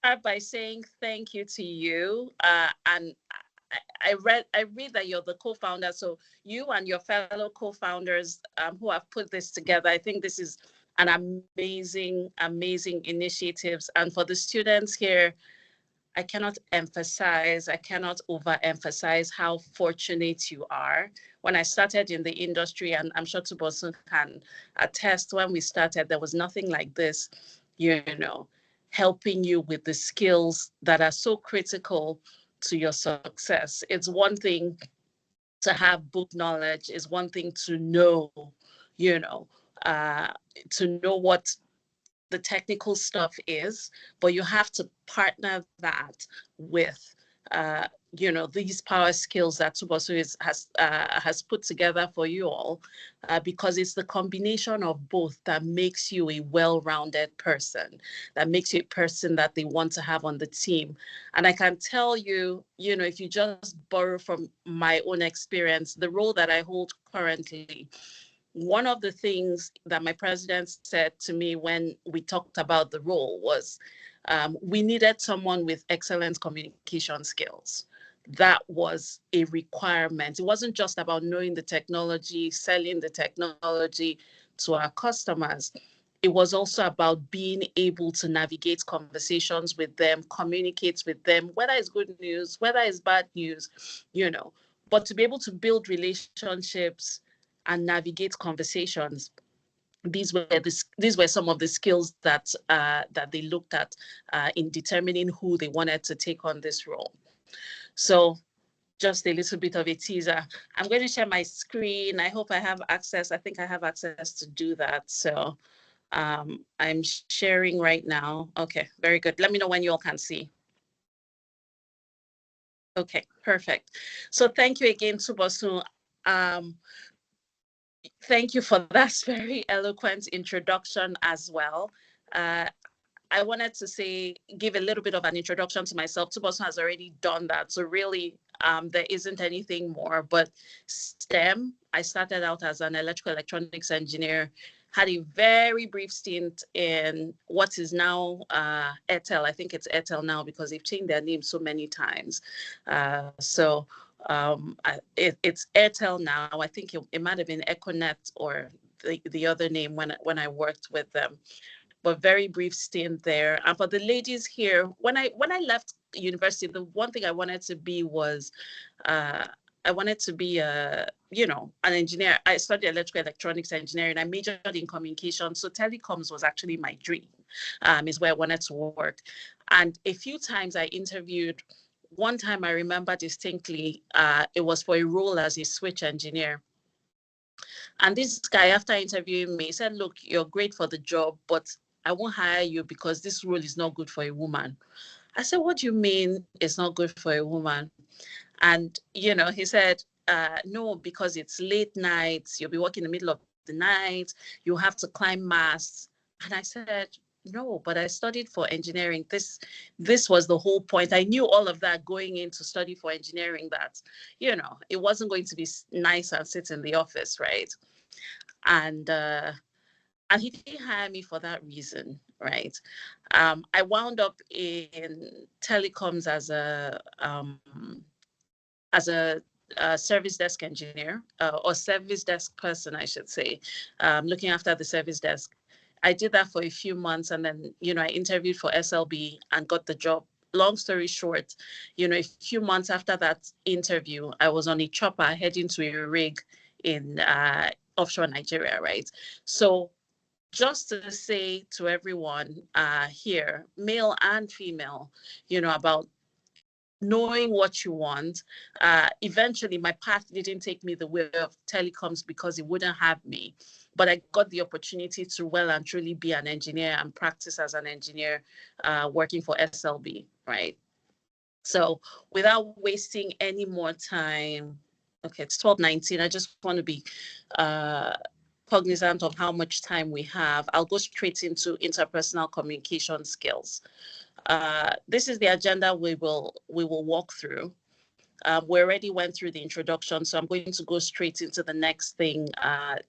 start by saying thank you to you. And I read that you're the co-founder. So you and your fellow co-founders who have put this together, I think this is an amazing initiatives. And for the students here, I cannot overemphasize how fortunate you are. When I started in the industry, and I'm sure Tubosun can attest, when we started, there was nothing like this, you know, helping you with the skills that are so critical to your success. It's one thing to have book knowledge, is one thing to know, you know, uh, to know what the technical stuff is, but you have to partner that with, uh, these power skills that Tubosu has put together for you all, because it's the combination of both that makes you a well-rounded person, that makes you a person that they want to have on the team. And I can tell you, if you just borrow from my own experience, the role that I hold currently, one of the things that my president said to me when we talked about the role was, we needed someone with excellent communication skills. That was a requirement. It wasn't just about knowing the technology, selling the technology to our customers. It was also about being able to navigate conversations with them, communicate with them, whether it's good news, whether it's bad news, but to be able to build relationships and navigate conversations. These were some of the skills that they looked at in determining who they wanted to take on this role. So just a little bit of a teaser. I'm going to share my screen. I hope I have access. I think I have access to do that. So I'm sharing right now. Okay, very good. Let me know when you all can see. Okay, perfect. So thank you again, Tubosun. Thank you for that very eloquent introduction as well. Uh, I wanted to give a little bit of an introduction to myself. Tubosun has already done that. So really, there isn't anything more. But STEM, I started out as an electrical electronics engineer, had a very brief stint in what is now Airtel. I think it's Airtel now because they've changed their name so many times. It's Airtel now. I think it might have been Econet or the other name when I worked with them. But very brief stint there. And for the ladies here, when I left university, the one thing I wanted to be was, I wanted to be an engineer. I studied electrical electronics engineering. I majored in communication. So telecoms was actually my dream, is where I wanted to work. And a few times I interviewed. One time I remember distinctly, it was for a role as a switch engineer. And this guy, after interviewing me, said, look, you're great for the job, but I won't hire you because this role is not good for a woman. I said, what do you mean it's not good for a woman? And, he said, no, because it's late nights. You'll be working in the middle of the night. You have to climb masts. And I said, no, but I studied for engineering. This was the whole point. I knew all of that going in to study for engineering, that, it wasn't going to be nice and sit in the office, right? And he didn't hire me for that reason, right? I wound up in telecoms as a service desk engineer, or service desk person, I should say, looking after the service desk. I did that for a few months, and then, I interviewed for SLB and got the job. Long story short, a few months after that interview, I was on a chopper heading to a rig in offshore Nigeria, right? So just to say to everyone here, male and female, about knowing what you want. Eventually, my path didn't take me the way of telecoms because it wouldn't have me. But I got the opportunity to well and truly be an engineer and practice as an engineer working for SLB, right? So without wasting any more time, okay, it's 12:19. I just want to be cognizant of how much time we have. I'll go straight into interpersonal communication skills. This is the agenda we will walk through. We already went through the introduction, so I'm going to go straight into the next thing,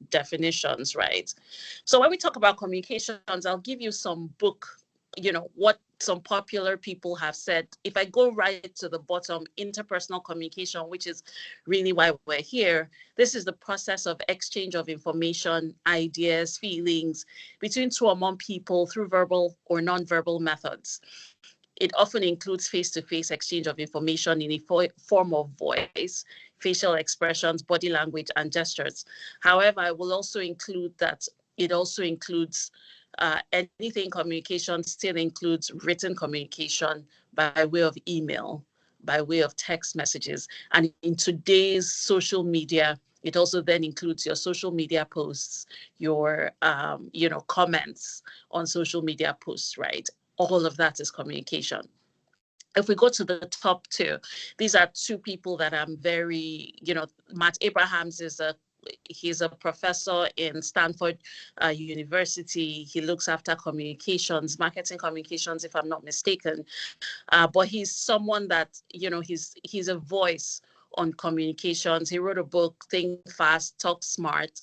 definitions, right? So when we talk about communications, I'll give you some book what some popular people have said. If I go right to the bottom, interpersonal communication, which is really why we're here, this is the process of exchange of information, ideas, feelings between two or more people through verbal or non-verbal methods. It often includes face-to-face exchange of information in a form of voice, facial expressions, body language, and gestures. However, I will also include that it also includes anything communication still includes written communication by way of email, by way of text messages. And in today's social media, it also then includes your social media posts, your comments on social media posts, right? All of that is communication. If we go to the top two, these are two people that I'm very, Matt Abrahams he's a professor in Stanford University. He looks after communications, marketing communications, if I'm not mistaken. But he's someone that, he's a voice on communications. He wrote a book, Think Fast, Talk Smart,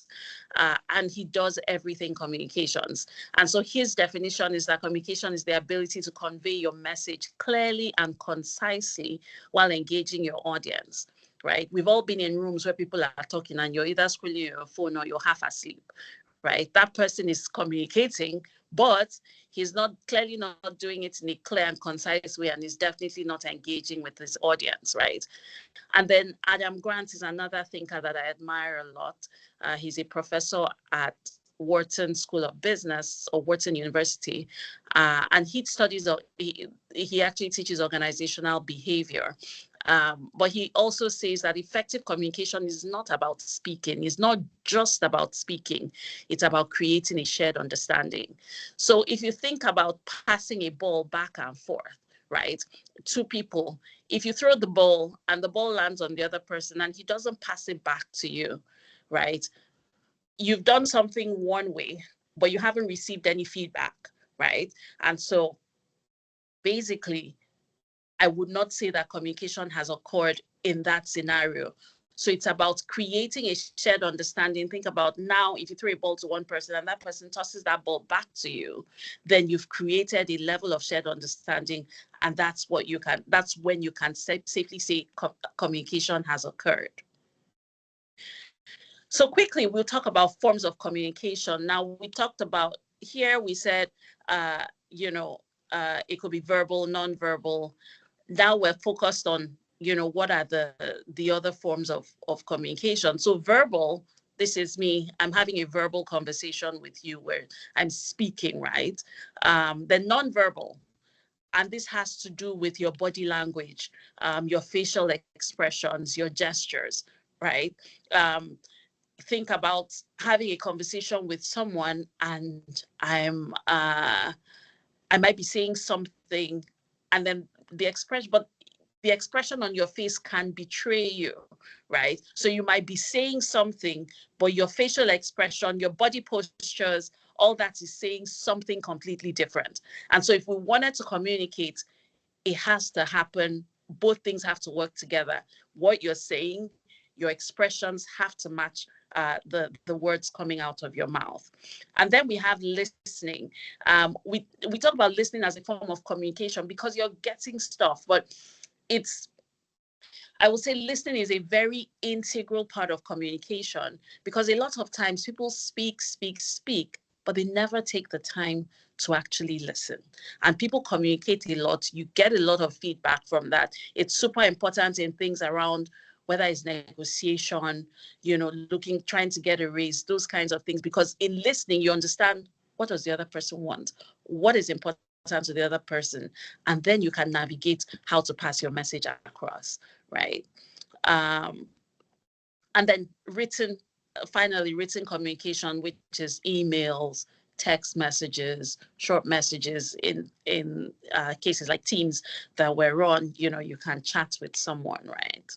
and he does everything communications. And so his definition is that communication is the ability to convey your message clearly and concisely while engaging your audience. Right? We've all been in rooms where people are talking and you're either scrolling your phone or you're half asleep, right? That person is communicating, but he's clearly not doing it in a clear and concise way, and he's definitely not engaging with his audience, right? And then Adam Grant is another thinker that I admire a lot. He's a professor at Wharton School of Business or Wharton University, and he actually teaches organizational behavior. But he also says that effective communication is not about speaking. It's not just about speaking. It's about creating a shared understanding. So if you think about passing a ball back and forth, right? Two people, if you throw the ball and the ball lands on the other person and he doesn't pass it back to you, right? You've done something one way, but you haven't received any feedback, right? And so basically, I would not say that communication has occurred in that scenario. So it's about creating a shared understanding. Think about now, if you throw a ball to one person and that person tosses that ball back to you, then you've created a level of shared understanding. And that's when you can safely say communication has occurred. So quickly, we'll talk about forms of communication. Now, we talked about here, we said, it could be verbal, non-verbal. Now we're focused on, what are the other forms of communication. So verbal, this is me, I'm having a verbal conversation with you where I'm speaking, right? Then non-verbal, and this has to do with your body language, your facial expressions, your gestures, right? Think about having a conversation with someone and I might be saying something and then the expression on your face can betray you, right? So you might be saying something, but your facial expression, your body postures, all that is saying something completely different. And so if we wanted to communicate, it has to happen. Both things have to work together. What you're saying, your expressions have to match the words coming out of your mouth. And then we have listening. We talk about listening as a form of communication because you're getting stuff, but I would say listening is a very integral part of communication because a lot of times people speak, but they never take the time to actually listen. And people communicate a lot. You get a lot of feedback from that. It's super important in things around whether it's negotiation, trying to get a raise, those kinds of things. Because in listening, you understand what does the other person want? What is important to the other person? And then you can navigate how to pass your message across, right? And then written communication, which is emails, text messages, short messages. In cases like Teams that we're on, you can chat with someone, right?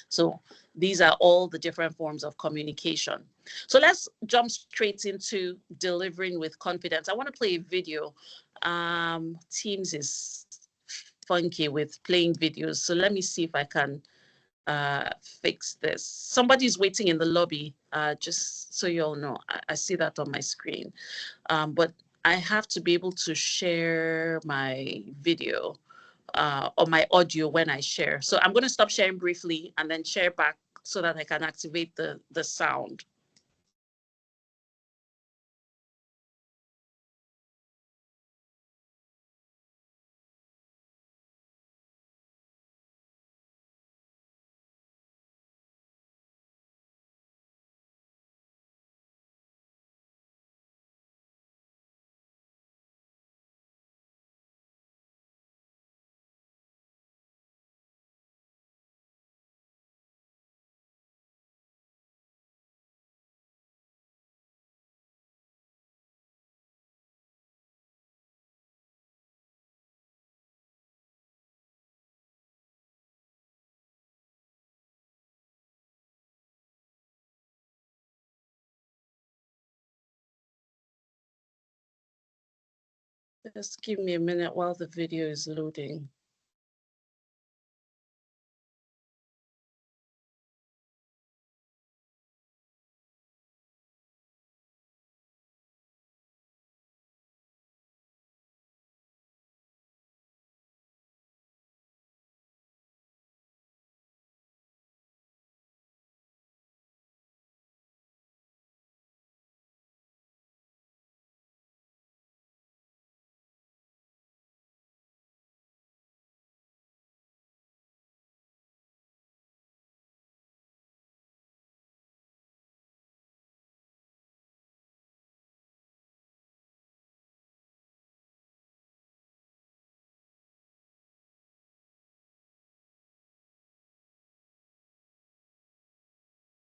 So these are all the different forms of communication. So let's jump straight into delivering with confidence. I want to play a video. Teams is funky with playing videos. So let me see if I can fix this. Somebody's waiting in the lobby, just so you all know. I see that on my screen. But I have to be able to share my video or my audio when I share. So I'm going to stop sharing briefly and then share back so that I can activate the sound. Just give me a minute while the video is loading.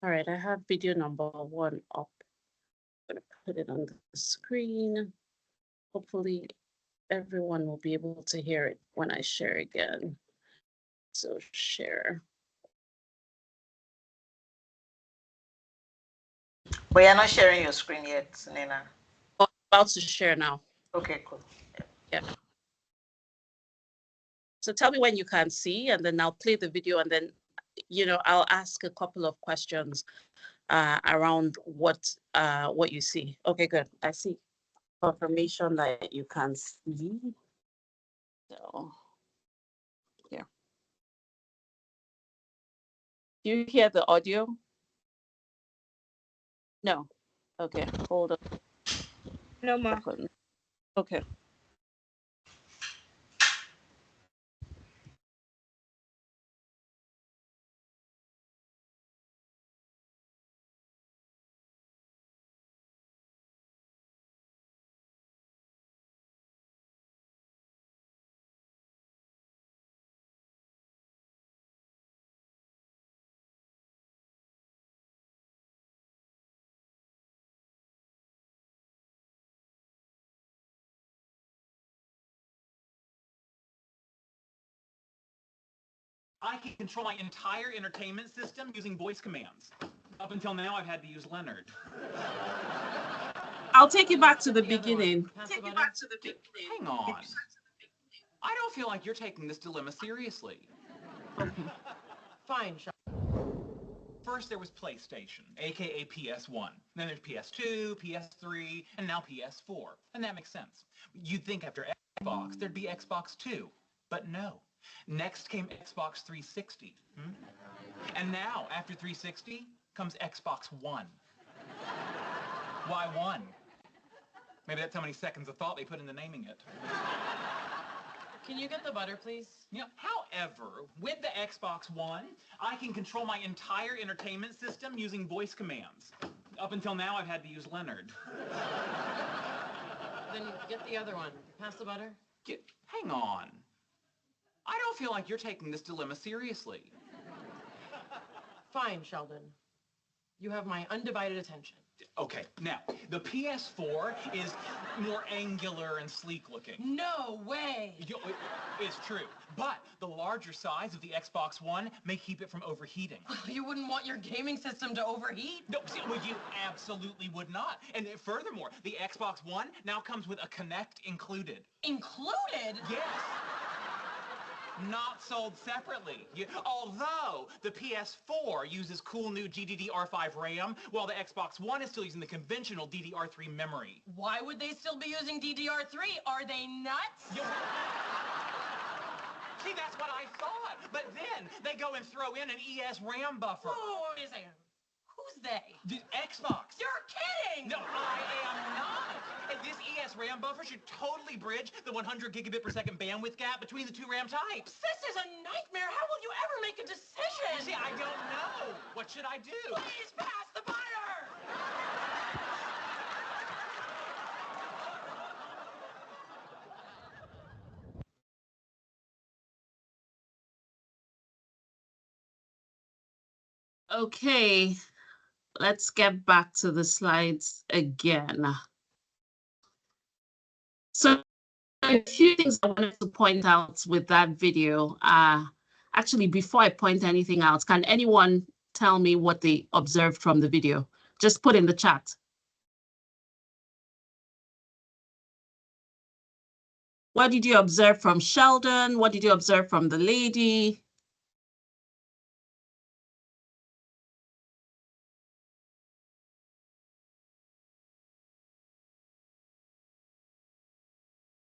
All right, I have video number 1 up. I'm going to put it on the screen. Hopefully everyone will be able to hear it when I share again. So share. We are not sharing your screen yet, Nina. Oh, I'm about to share now. Okay, cool. Yeah. So tell me when you can see, and then I'll play the video, and then, I'll ask a couple of questions around what you see. Okay, good. I see confirmation that you can see. So, yeah. Do you hear the audio? No. Okay, hold on. No, Ma. Okay. I can control my entire entertainment system using voice commands. Up until now, I've had to use Leonard. I'll take you back to the beginning. Hang on. I don't feel like you're taking this dilemma seriously. Fine, First, there was PlayStation, aka PS1. Then there's PS2, PS3, and now PS4. And that makes sense. You'd think after Xbox, there'd be Xbox 2. But no. Next came Xbox 360. And now, after 360, comes Xbox One. Why one? Maybe that's how many seconds of thought they put into naming it. Can you get the butter, please? Yeah, however, with the Xbox One, I can control my entire entertainment system using voice commands. Up until now, I've had to use Leonard. Then get the other one. Pass the butter. Hang on. I don't feel like you're taking this dilemma seriously. Fine, Sheldon. You have my undivided attention. Okay, now, the PS4 is more angular and sleek looking. No way! It's true. But the larger size of the Xbox One may keep it from overheating. You wouldn't want your gaming system to overheat? No, see, well, you absolutely would not. And furthermore, the Xbox One now comes with a Kinect included. Included? Yes. not sold separately. Although the PS4 uses cool new GDDR5 RAM, while the Xbox One is still using the conventional DDR3 memory. Why would they still be using DDR3? Are they nuts? See, that's what I thought. But then they go and throw in an ES RAM buffer. Whoa, wait a second. Who's they? The Xbox. You're kidding! No, I am not. And this ES RAM buffer should totally bridge the 100 gigabit per second bandwidth gap between the two RAM types. This is a nightmare. How will you ever make a decision? See, I don't know. What should I do? Please pass the butter! Okay, let's get back to the slides again. So a few things I wanted to point out with that video. Actually, before I point anything out, can anyone tell me what they observed from the video? Just put in the chat. What did you observe from Sheldon? What did you observe from the lady?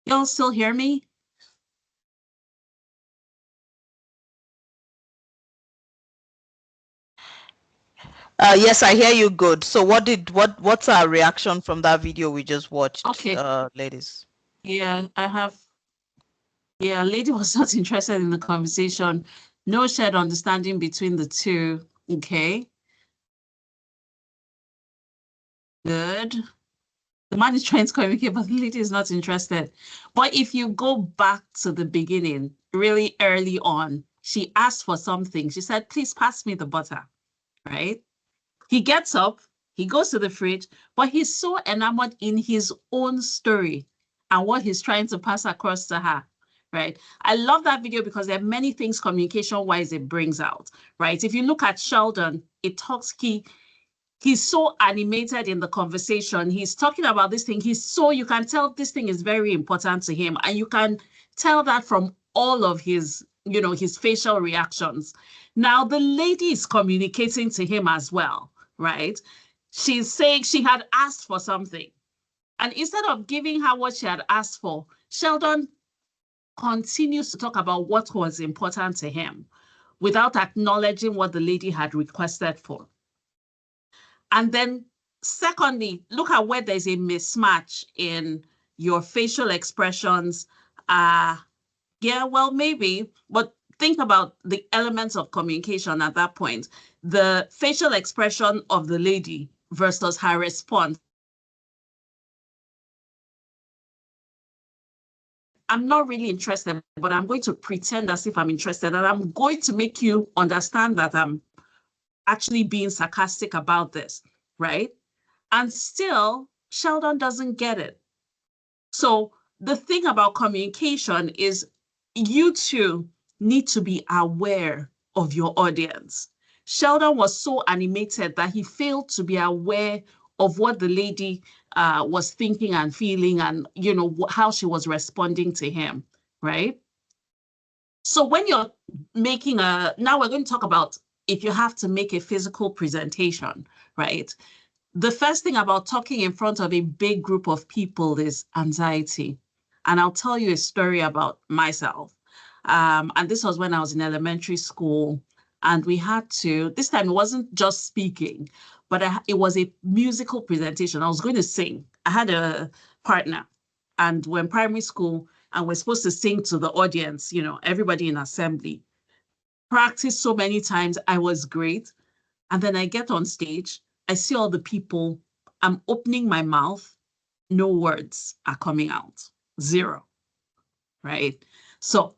Y'all still hear me? Yes, I hear you good. So what's our reaction from that video we just watched, Okay. ladies? Yeah, lady was not interested in the conversation. No shared understanding between the two. Okay. Good. The man is trying to communicate, but the lady is not interested. But if you go back to the beginning, really early on, she asked for something. She said, please pass me the butter, right? He gets up, he goes to the fridge, but he's so enamored in his own story and what he's trying to pass across to her, right? I love that video because there are many things communication-wise it brings out, right? If you look at Sheldon, it talks key. He's so animated in the conversation. He's talking about this thing. You can tell this thing is very important to him. And you can tell that from all of his, his facial reactions. Now, the lady is communicating to him as well, right? She's saying she had asked for something. And instead of giving her what she had asked for, Sheldon continues to talk about what was important to him without acknowledging what the lady had requested for. And then secondly, look at where there's a mismatch in your facial expressions. Yeah, well, maybe, but think about the elements of communication at that point. The facial expression of the lady versus her response. I'm not really interested, but I'm going to pretend as if I'm interested, and I'm going to make you understand that I'm actually being sarcastic about this, right? And still, Sheldon doesn't get it. So the thing about communication is you two need to be aware of your audience. Sheldon was so animated that he failed to be aware of what the lady was thinking and feeling and, how she was responding to him, right? So when you're making now we're going to talk about if you have to make a physical presentation, right? The first thing about talking in front of a big group of people is anxiety. And I'll tell you a story about myself. And this was when I was in elementary school. And we had to, this time it wasn't just speaking, but it was a musical presentation. I was going to sing. I had a partner and we're in primary school and we're supposed to sing to the audience, everybody in assembly. Practiced so many times, I was great. And then I get on stage, I see all the people, I'm opening my mouth, no words are coming out, zero, right? So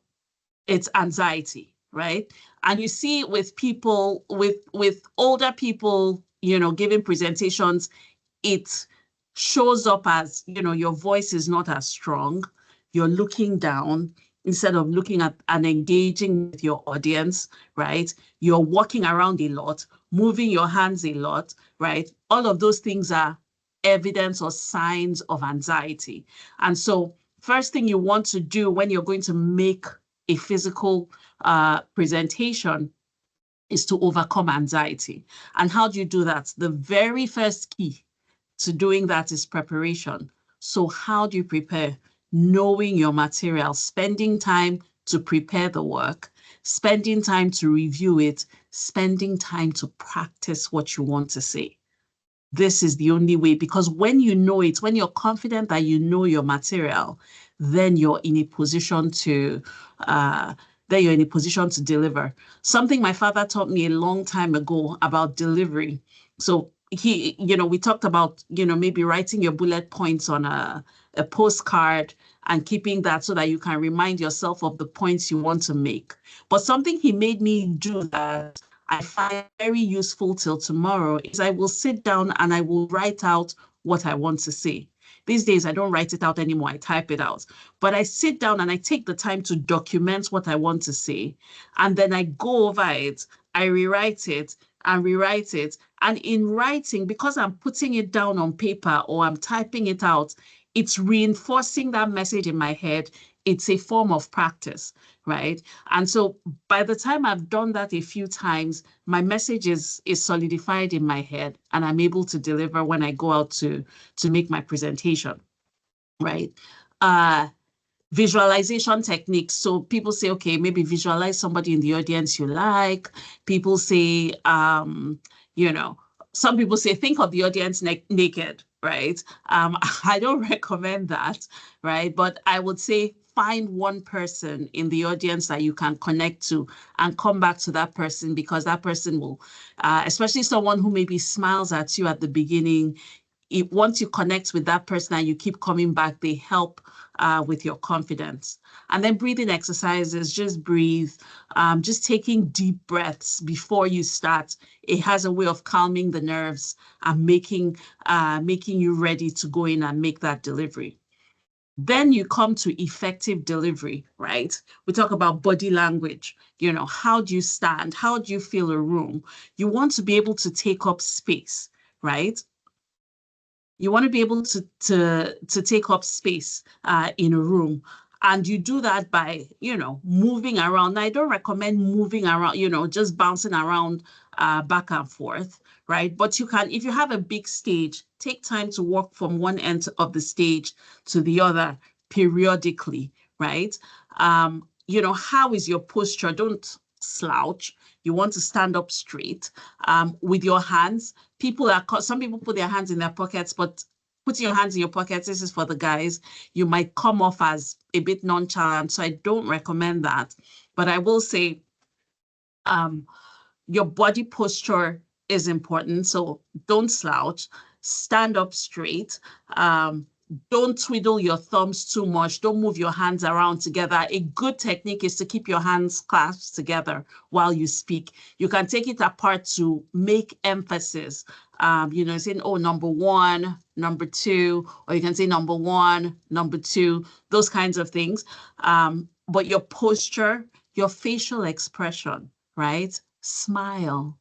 it's anxiety, right? And you see with people, with older people, giving presentations, it shows up as, your voice is not as strong, you're looking down, instead of looking at and engaging with your audience, right? You're walking around a lot, moving your hands a lot, right? All of those things are evidence or signs of anxiety. And so first thing you want to do when you're going to make a physical presentation is to overcome anxiety. And how do you do that? The very first key to doing that is preparation. So how do you prepare? Knowing your material, spending time to prepare the work, spending time to review it, spending time to practice what you want to say. This is the only way, because when you know it, when you're confident that you know your material, then you're in a position to deliver. Something my father taught me a long time ago about delivery. So we talked about, maybe writing your bullet points on a postcard and keeping that so that you can remind yourself of the points you want to make. But something he made me do that I find very useful till tomorrow is I will sit down and I will write out what I want to say. These days, I don't write it out anymore. I type it out. But I sit down and I take the time to document what I want to say. And then I go over it. I rewrite it and rewrite it. And in writing, because I'm putting it down on paper or I'm typing it out, it's reinforcing that message in my head. It's a form of practice, right? And so by the time I've done that a few times, my message is solidified in my head and I'm able to deliver when I go out to make my presentation, right? Visualization techniques. So people say, okay, maybe visualize somebody in the audience you like. People say, some people say, think of the audience naked, right? I don't recommend that, right? But I would say find one person in the audience that you can connect to and come back to that person, because that person will, especially someone who maybe smiles at you at the beginning, once you connect with that person and you keep coming back, they help with your confidence. And then breathing exercises, just breathe, just taking deep breaths before you start. It has a way of calming the nerves and making you ready to go in and make that delivery. Then you come to effective delivery, right? We talk about body language. How do you stand? How do you feel a room? You want to be able to take up space, right? You want to be able to take up space in a room. And you do that by, moving around. Now, I don't recommend moving around, just bouncing around back and forth, right? But you can, if you have a big stage, take time to walk from one end of the stage to the other periodically, right? How is your posture? Don't slouch. You want to stand up straight with your hands. Some people put their hands in their pockets, but putting your hands in your pockets, this is for the guys, you might come off as a bit nonchalant. So I don't recommend that. But I will say your body posture is important. So don't slouch, stand up straight. Don't twiddle your thumbs too much. Don't move your hands around together. A good technique is to keep your hands clasped together while you speak. You can take it apart to make emphasis. Saying, oh, number one, number two, or you can say number one, number two, those kinds of things. But your posture, your facial expression, right? Smile.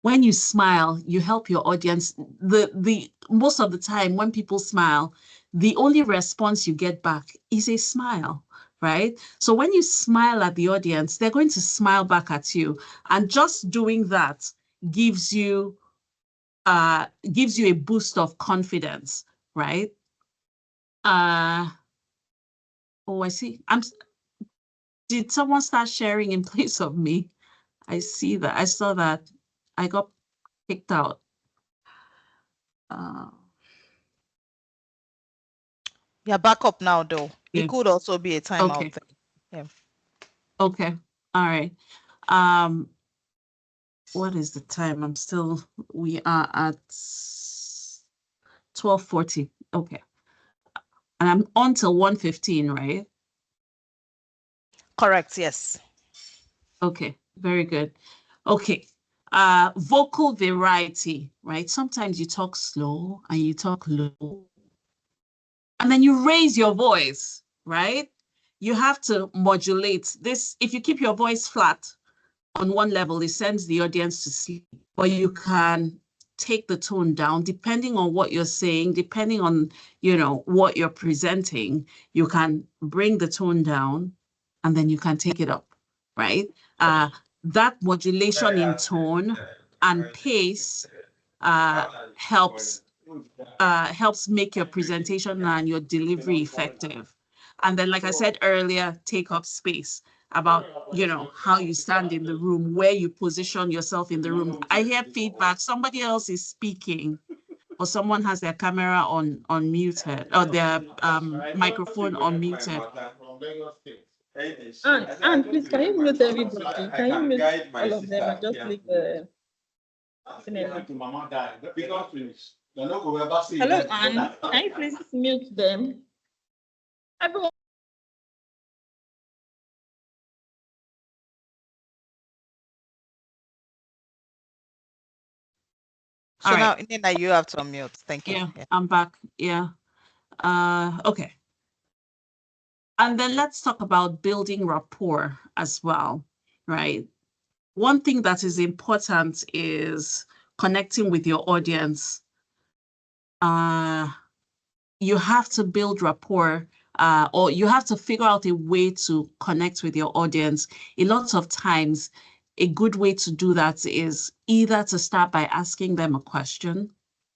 When you smile, you help your audience. The most of the time when people smile, the only response you get back is a smile, right? So when you smile at the audience, they're going to smile back at you. And just doing that gives you a boost of confidence, right? Oh, I see. Did someone start sharing in place of me? I see that. I saw that. I got kicked out. Yeah, back up now, though. Yeah. It could also be a timeout Okay. thing. Yeah. Okay. All right. What is the time? We are at 12:40. Okay. And I'm on till 1:15, right? Correct, yes. Okay, very good. Okay. Vocal variety, right? Sometimes you talk slow and you talk low. And then you raise your voice, right? You have to modulate this. If you keep your voice flat on one level, it sends the audience to sleep. But you can take the tone down depending on what you're saying, depending on, what you're presenting. You can bring the tone down and then you can take it up, right? That modulation in tone and pace helps make your presentation and your delivery effective. And then, like I said earlier, take up space about, you know, how you stand in the room, where you position yourself in the room. I hear feedback. Somebody else is speaking, or someone has their camera unmuted, or their microphone unmuted. And please, can you mute everybody? Can you mute all of them and just leave the... Hello, Anne. Can you please mute them? Everyone. So all now, right. Nina, you have to unmute. Thank you. Yeah, I'm back. Yeah. Okay. And then let's talk about building rapport as well, right? One thing that is important is connecting with your audience. You have to build rapport, or you have to figure out a way to connect with your audience. A lot of times, a good way to do that is either to start by asking them a question,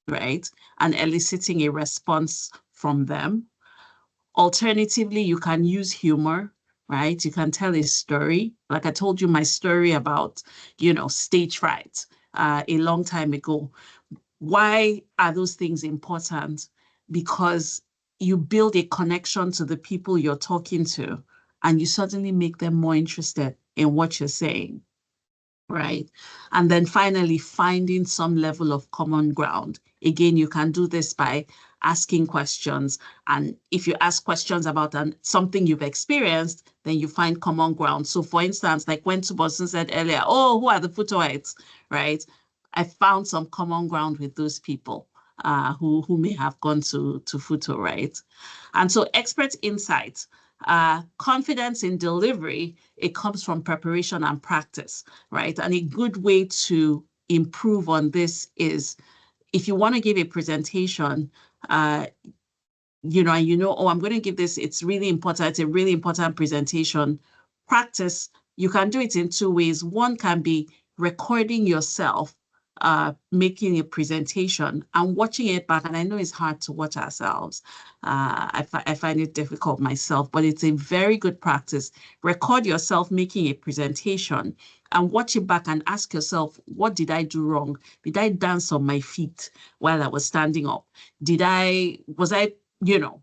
right, and eliciting a response from them. Alternatively, you can use humor, right? You can tell a story. Like I told you my story about, you know, stage fright a long time ago. Why are those things important? Because you build a connection to the people you're talking to, and you suddenly make them more interested in what you're saying, right? And then finally, finding some level of common ground. Again, you can do this by asking questions. And if you ask questions about something you've experienced, then you find common ground. So for instance, like when Tubosun said earlier, oh, who are the Futoites, right? I found some common ground with those people who may have gone to Futo, right? And so expert insight, confidence in delivery, it comes from preparation and practice, right? And a good way to improve on this is if you want to give a presentation, you know, oh, I'm going to give this, it's really important, it's a really important presentation. Practice, you can do it in two ways. One can be recording yourself making a presentation and watching it back. And I know it's hard to watch ourselves. I find it difficult myself, but it's a very good practice. Record yourself making a presentation and watch it back and ask yourself, what did I do wrong? Did I dance on my feet while I was standing up? Was I, you know,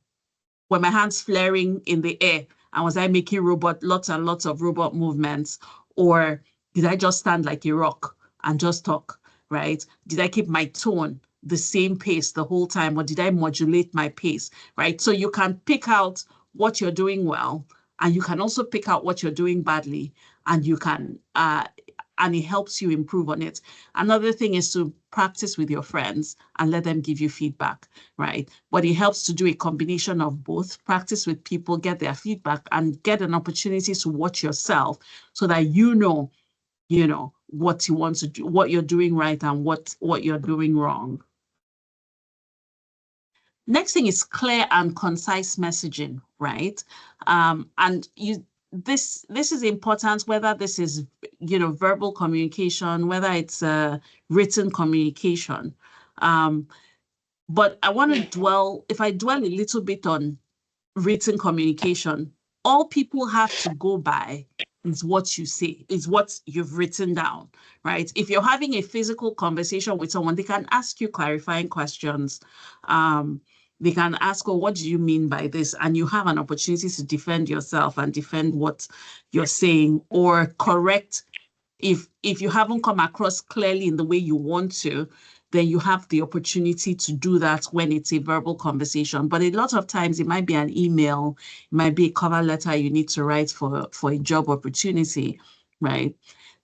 were my hands flaring in the air? And was I making lots and lots of robot movements? Or did I just stand like a rock and just talk, right? Did I keep my tone the same pace the whole time? Or did I modulate my pace, right? So you can pick out what you're doing well, and you can also pick out what you're doing badly, and you can, and it helps you improve on it. Another thing is to practice with your friends and let them give you feedback, right? But it helps to do a combination of both. Practice with people, get their feedback, and get an opportunity to watch yourself so that you know what you want to do, what you're doing right and what you're doing wrong. Next thing is clear and concise messaging, right? And this is important, whether this is, you know, verbal communication, whether it's written communication. But I want to if I dwell a little bit on written communication, all people have to go by is what you say, is what you've written down, right? If you're having a physical conversation with someone, they can ask you clarifying questions. They can ask, oh, what do you mean by this? And you have an opportunity to defend yourself and defend what you're saying, or correct if you haven't come across clearly in the way you want to, then you have the opportunity to do that when it's a verbal conversation. But a lot of times it might be an email, it might be a cover letter you need to write for a job opportunity, right?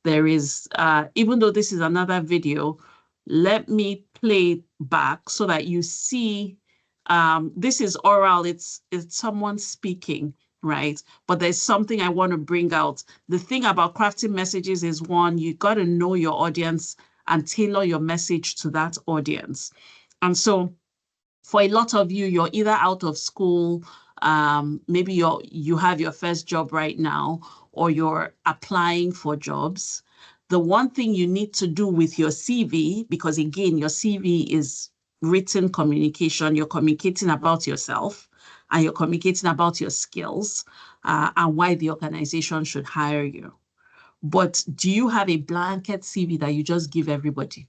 There is, even though this is another video, let me play it back so that you see, this is oral, it's someone speaking, right? But there's something I want to bring out. The thing about crafting messages is, one, you got to know your audience and tailor your message to that audience. And so for a lot of you, you're either out of school, maybe you have your first job right now, or you're applying for jobs. The one thing you need to do with your CV, because again, your CV is written communication, you're communicating about yourself and you're communicating about your skills and why the organization should hire you. But do you have a blanket CV that you just give everybody?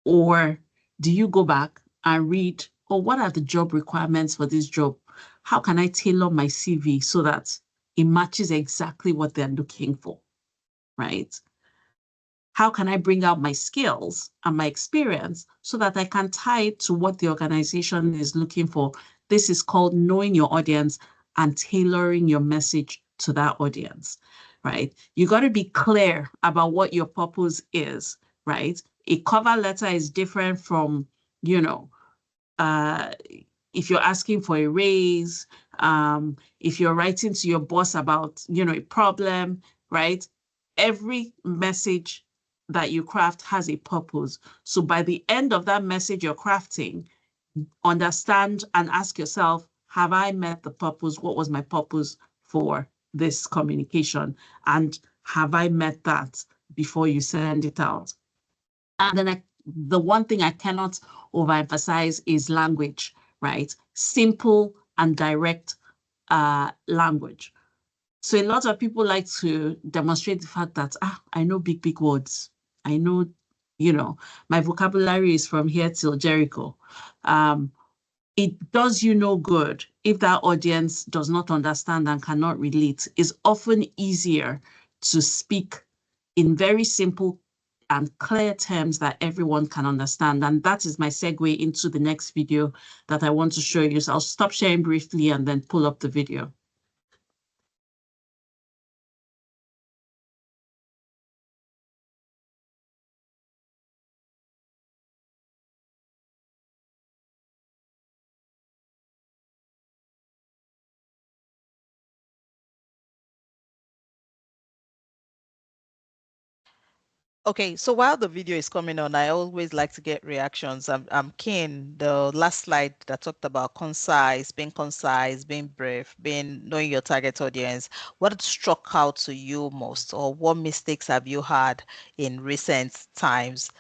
Or do you go back and read, oh, what are the job requirements for this job? How can I tailor my CV so that it matches exactly what they're looking for, right? How can I bring out my skills and my experience so that I can tie it to what the organization is looking for? This is called knowing your audience and tailoring your message to that audience, right? You got to be clear about what your purpose is, right? A cover letter is different from, you know, if you're asking for a raise, if you're writing to your boss about, you know, a problem, right? Every message that you craft has a purpose. So by the end of that message you're crafting, understand and ask yourself, have I met the purpose? What was my purpose for this communication? And have I met that before you send it out? And then the one thing I cannot overemphasize is language, right? Simple and direct language. So a lot of people like to demonstrate the fact that, I know big words. I know, you know, my vocabulary is from here till Jericho. It does you no good if that audience does not understand and cannot relate. It's often easier to speak in very simple and clear terms that everyone can understand. And that is my segue into the next video that I want to show you. So I'll stop sharing briefly and then pull up the video. Okay, so while the video is coming on, I always like to get reactions. I'm keen. The last slide that talked about concise, being brief, knowing your target audience. What struck out to you most, or what mistakes have you had in recent times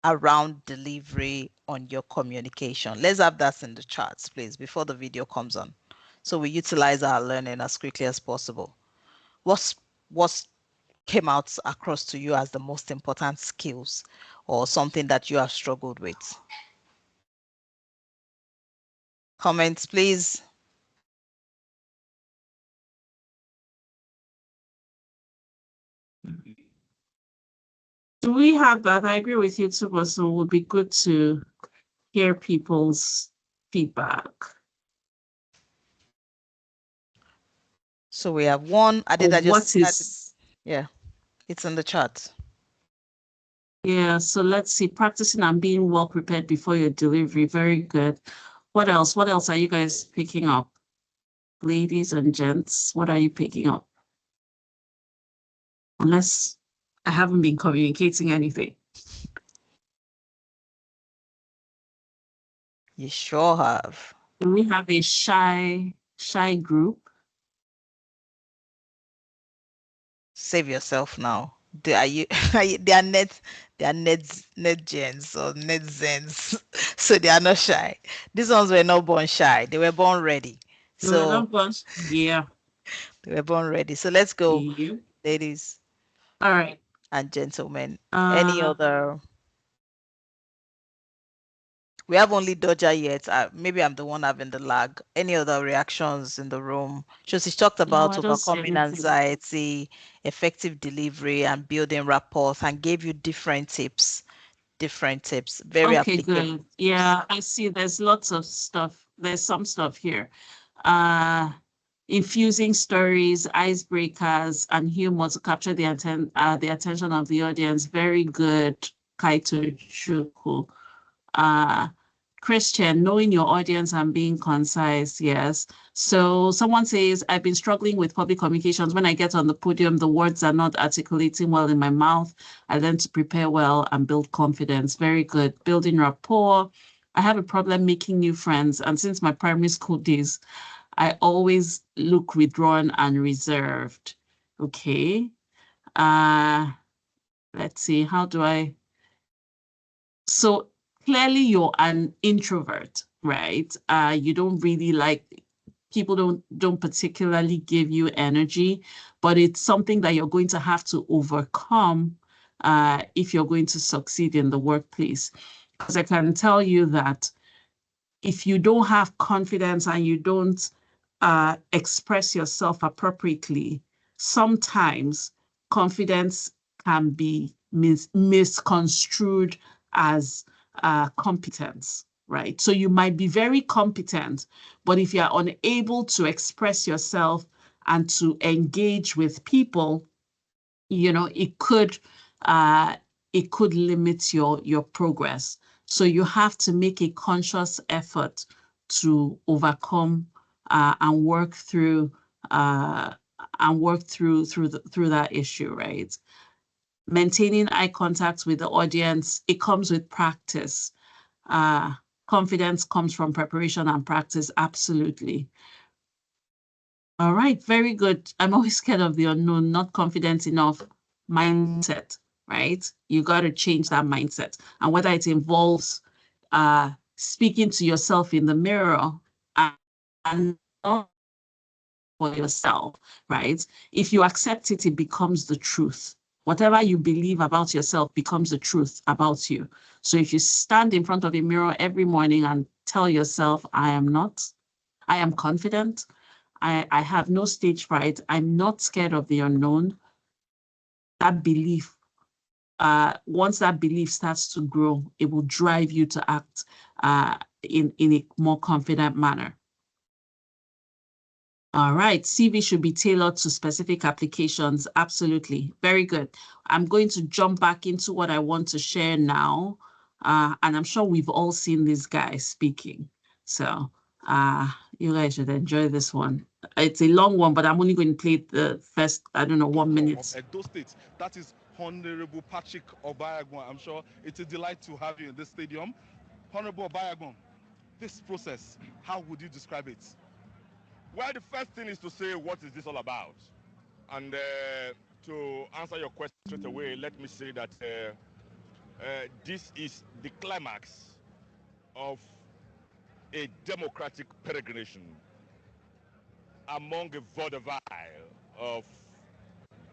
around delivery on your communication? Let's have that in the charts, please, before the video comes on, so we utilize our learning as quickly as possible. What's came out across to you as the most important skills or something that you have struggled with? Comments, please. Do we have that? I agree with you too, but so it would be good to hear people's feedback. So we have one. Yeah, it's in the chat. Yeah, so let's see. Practicing and being well prepared before your delivery. Very good. What else? What else are you guys picking up? Ladies and gents, what are you picking up? Unless I haven't been communicating anything. You sure have. We have a shy group. Save yourself now. They are net gens or net zens, so they are not shy. These ones were not born shy. They were born ready. So yeah, they were born ready. So let's go, ladies. All right. And gentlemen. Any other? We have only Dodger yet. Maybe I'm the one having the lag. Any other reactions in the room? She talked about overcoming anxiety, effective delivery, and building rapport, and gave you different tips. Very applicable. Good. Yeah, I see there's lots of stuff. There's some stuff here. Infusing stories, icebreakers, and humor to capture the attention of the audience. Very good, Kaito Chuku. Christian, knowing your audience and being concise. Yes. So someone says, I've been struggling with public communications. When I get on the podium, the words are not articulating well in my mouth. I learn to prepare well and build confidence. Very good. Building rapport. I have a problem making new friends. And since my primary school days, I always look withdrawn and reserved. Okay. Let's see, how do I? So clearly you're an introvert, right? You don't really like, people don't particularly give you energy, but it's something that you're going to have to overcome if you're going to succeed in the workplace. Because I can tell you that if you don't have confidence and you don't express yourself appropriately, sometimes confidence can be misconstrued as competence, right? So you might be very competent, but if you're unable to express yourself and to engage with people, you know, it could limit your progress. So you have to make a conscious effort to overcome and work through through that issue, right? Maintaining eye contact with the audience, it comes with practice. Confidence comes from preparation and practice, absolutely. All right, very good. I'm always scared of the unknown, not confident enough. Mindset, right? You got to change that mindset. And whether it involves speaking to yourself in the mirror and not for yourself, right? If you accept it, it becomes the truth. Whatever you believe about yourself becomes the truth about you. So if you stand in front of a mirror every morning and tell yourself, I am confident, I have no stage fright, I'm not scared of the unknown, that belief, once that belief starts to grow, it will drive you to act in a more confident manner. All right, CV should be tailored to specific applications. Absolutely, very good. I'm going to jump back into what I want to share now. And I'm sure we've all seen this guy speaking. So you guys should enjoy this one. It's a long one, but I'm only going to play the first, I don't know, 1 minute. Edo State, that is Honorable Patrick Obayagbon. I'm sure it's a delight to have you in this stadium. Honorable Obayagbon, this process, how would you describe it? Well, the first thing is to say, what is this all about? And to answer your question straight away, let me say that this is the climax of a democratic peregrination among a vaudeville of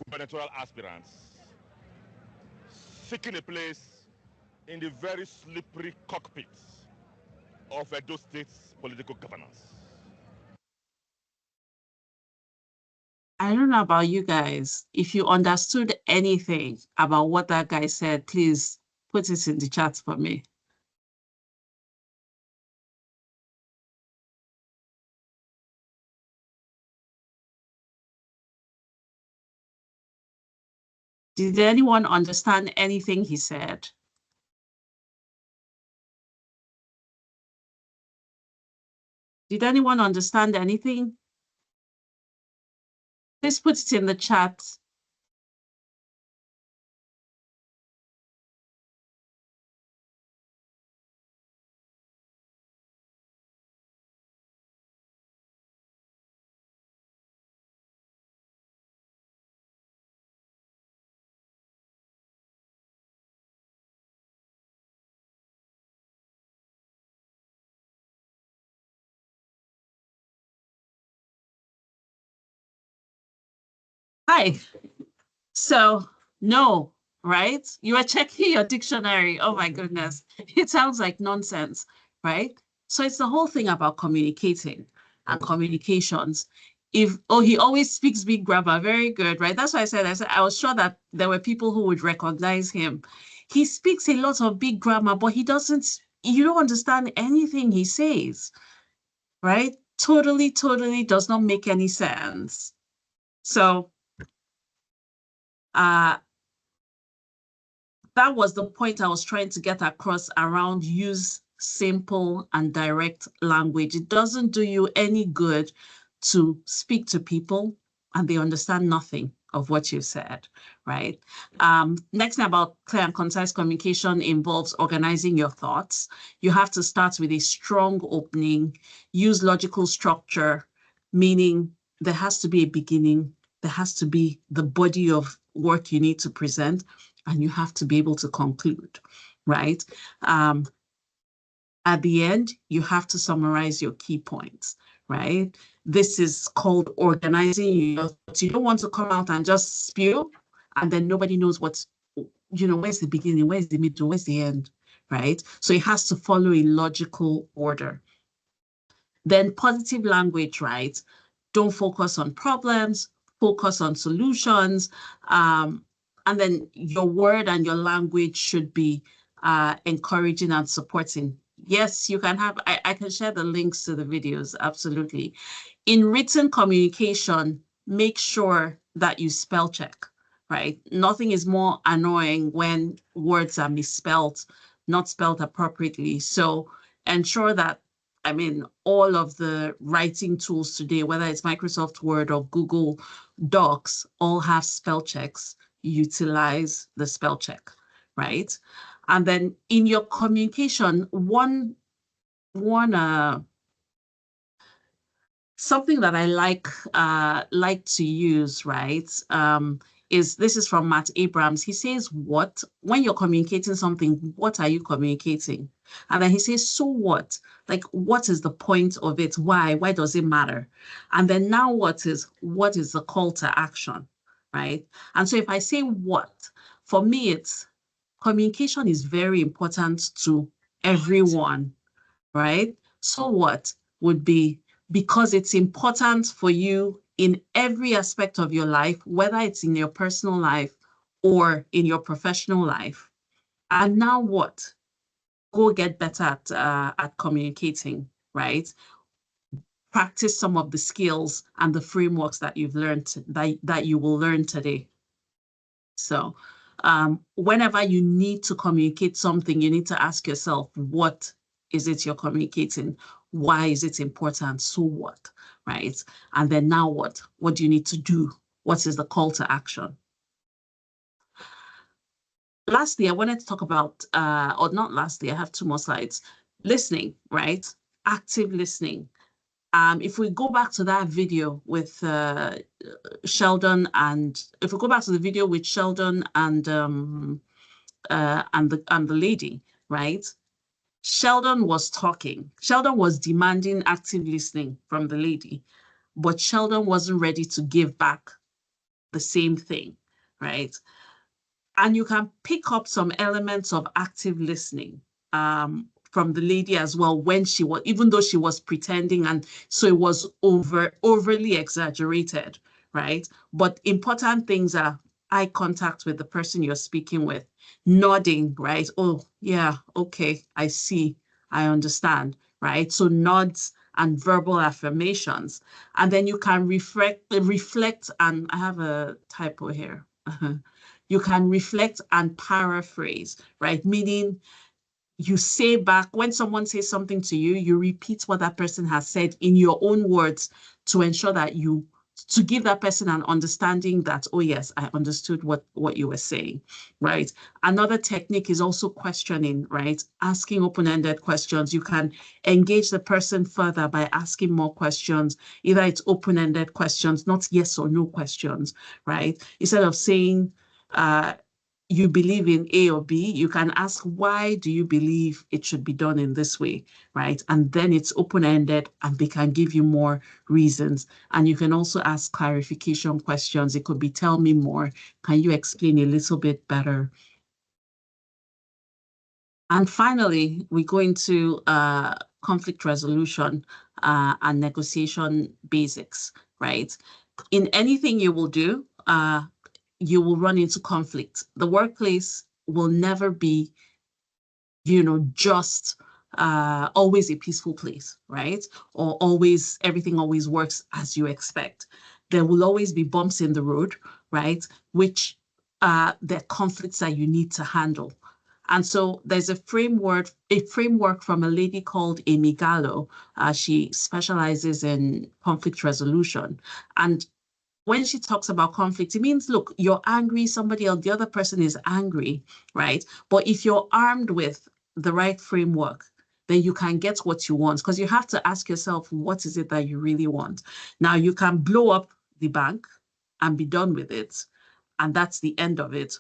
gubernatorial aspirants seeking a place in the very slippery cockpit of Edo State's political governance. I don't know about you guys. If you understood anything about what that guy said, please put it in the chat for me. Did anyone understand anything he said? Did anyone understand anything? Please put it in the chat. Hi. So, no, right? You are checking your dictionary. Oh my goodness. It sounds like nonsense, right? So it's the whole thing about communicating and communications. He always speaks big grammar, very good, right? That's why I said I was sure that there were people who would recognize him. He speaks a lot of big grammar, but you don't understand anything he says, right? Totally does not make any sense. So that was the point I was trying to get across around use simple and direct language. It doesn't do you any good to speak to people and they understand nothing, of what you said, right? Next thing about clear and concise communication involves organizing your thoughts. You have to start with a strong opening, use logical structure, meaning there has to be a beginning, there has to be the body of work you need to present, and you have to be able to conclude, right? At the end, you have to summarize your key points, right? This is called organizing your thoughts. You don't want to come out and just spew, and then nobody knows what's, where's the beginning, where's the middle, where's the end, right? So it has to follow a logical order. Then positive language, right? Don't focus on problems, focus on solutions. And then your word and your language should be encouraging and supporting. Yes, you can have, I can share the links to the videos, absolutely. In written communication, make sure that you spell check, right? Nothing is more annoying when words are misspelled, not spelled appropriately. So ensure that, all of the writing tools today, whether it's Microsoft Word or Google Docs, all have spell checks. Utilize the spell check, right? And then in your communication, something that I like to use, right? This is from Matt Abrams. He says, when you're communicating something, what are you communicating? And then he says, so what? Like, what is the point of it? Why? Why does it matter? And then now what is the call to action, right? And so if I say what, for me, it's communication is very important to everyone, right? So what would be, because it's important for you in every aspect of your life, whether it's in your personal life or in your professional life. And now what? Go get better at communicating, right? Practice some of the skills and the frameworks that you've learned, that you will learn today. So whenever you need to communicate something, you need to ask yourself, what is it you're communicating? Why is it important? So what, right? And then now what? What do you need to do? What is the call to action? Lastly, I wanted to talk about, or not lastly, I have 2 more slides. Listening, right? Active listening. If we go back to that video with Sheldon, and if we go back to the video with Sheldon and the lady, right? Sheldon was talking. Sheldon was demanding active listening from the lady, but Sheldon wasn't ready to give back the same thing, right? And you can pick up some elements of active listening from the lady as well, when she was, even though she was pretending, and so it was overly exaggerated, right? But important things are eye contact with the person you're speaking with, nodding, right? Oh, yeah, okay, I see, I understand, right? So nods and verbal affirmations. And then you can reflect, and I have a typo here. You can reflect and paraphrase, right? Meaning you say back, when someone says something to you, you repeat what that person has said in your own words to ensure that to give that person an understanding that, oh yes, I understood what you were saying, right? Another technique is also questioning, right? Asking open-ended questions. You can engage the person further by asking more questions. Either it's open-ended questions, not yes or no questions, right? Instead of saying, you believe in A or B, you can ask, why do you believe it should be done in this way, right? And then it's open-ended and they can give you more reasons. And you can also ask clarification questions. It could be, tell me more. Can you explain a little bit better? And finally, we go into conflict resolution and negotiation basics, right? In anything you will do, you will run into conflict. The workplace will never be, just always a peaceful place, right? Or everything always works as you expect. There will always be bumps in the road, right? Which they're conflicts that you need to handle. And so there's a framework from a lady called Amy Gallo. She specializes in conflict resolution. And when she talks about conflict, it means, look, you're angry, somebody else, the other person is angry, right? But if you're armed with the right framework, then you can get what you want, because you have to ask yourself, what is it that you really want? Now, you can blow up the bank and be done with it, and that's the end of it.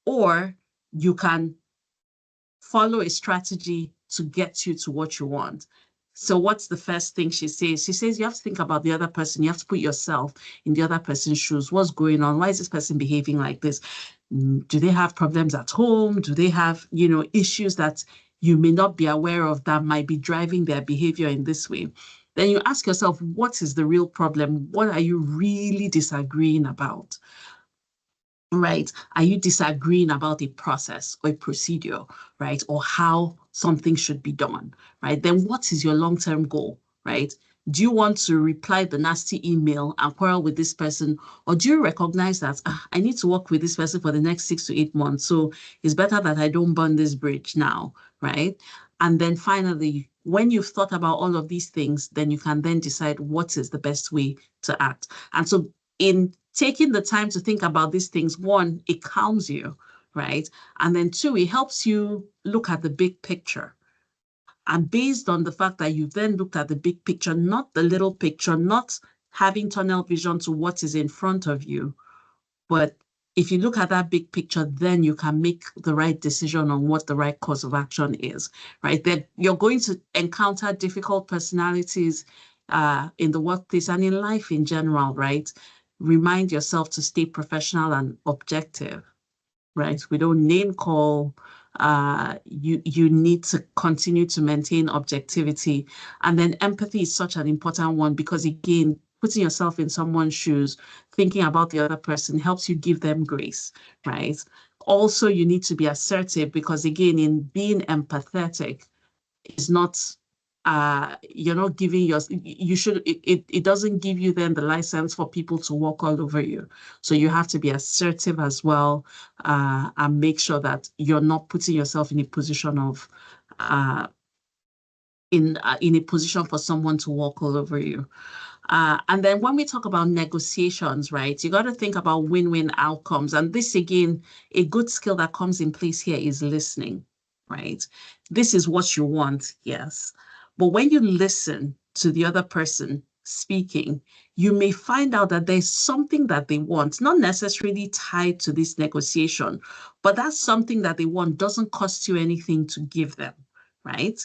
Or you can follow a strategy to get you to what you want. So what's the first thing she says? She says you have to think about the other person. You have to put yourself in the other person's shoes. What's going on? Why is this person behaving like this? Do they have problems at home? Do they have, issues that you may not be aware of that might be driving their behavior in this way? Then you ask yourself, what is the real problem? What are you really disagreeing about? Right? Are you disagreeing about a process or a procedure, right? Or how something should be done, right? Then what is your long-term goal, right? Do you want to reply the nasty email and quarrel with this person? Or do you recognize that I need to work with this person for the next 6 to 8 months? So it's better that I don't burn this bridge now, right? And then finally, when you've thought about all of these things, then you can then decide what is the best way to act. And so in taking the time to think about these things, one, it calms you, right? And then two, it helps you look at the big picture. And based on the fact that you've then looked at the big picture, not the little picture, not having tunnel vision to what is in front of you, but if you look at that big picture, then you can make the right decision on what the right course of action is, right? That you're going to encounter difficult personalities in the workplace and in life in general, right? Remind yourself to stay professional and objective, right? We don't name call. You need to continue to maintain objectivity. And then empathy is such an important one because, again, putting yourself in someone's shoes, thinking about the other person helps you give them grace, right? Also, you need to be assertive because, again, in being empathetic is not, you're not giving it doesn't give you then the license for people to walk all over you. So you have to be assertive as well, and make sure that you're not putting yourself in a position of, in a position for someone to walk all over you. And then when we talk about negotiations, right, you got to think about win-win outcomes. And this, again, a good skill that comes in place here is listening, right? This is what you want, yes. But when you listen to the other person speaking, you may find out that there's something that they want, not necessarily tied to this negotiation, but that's something that they want doesn't cost you anything to give them, right?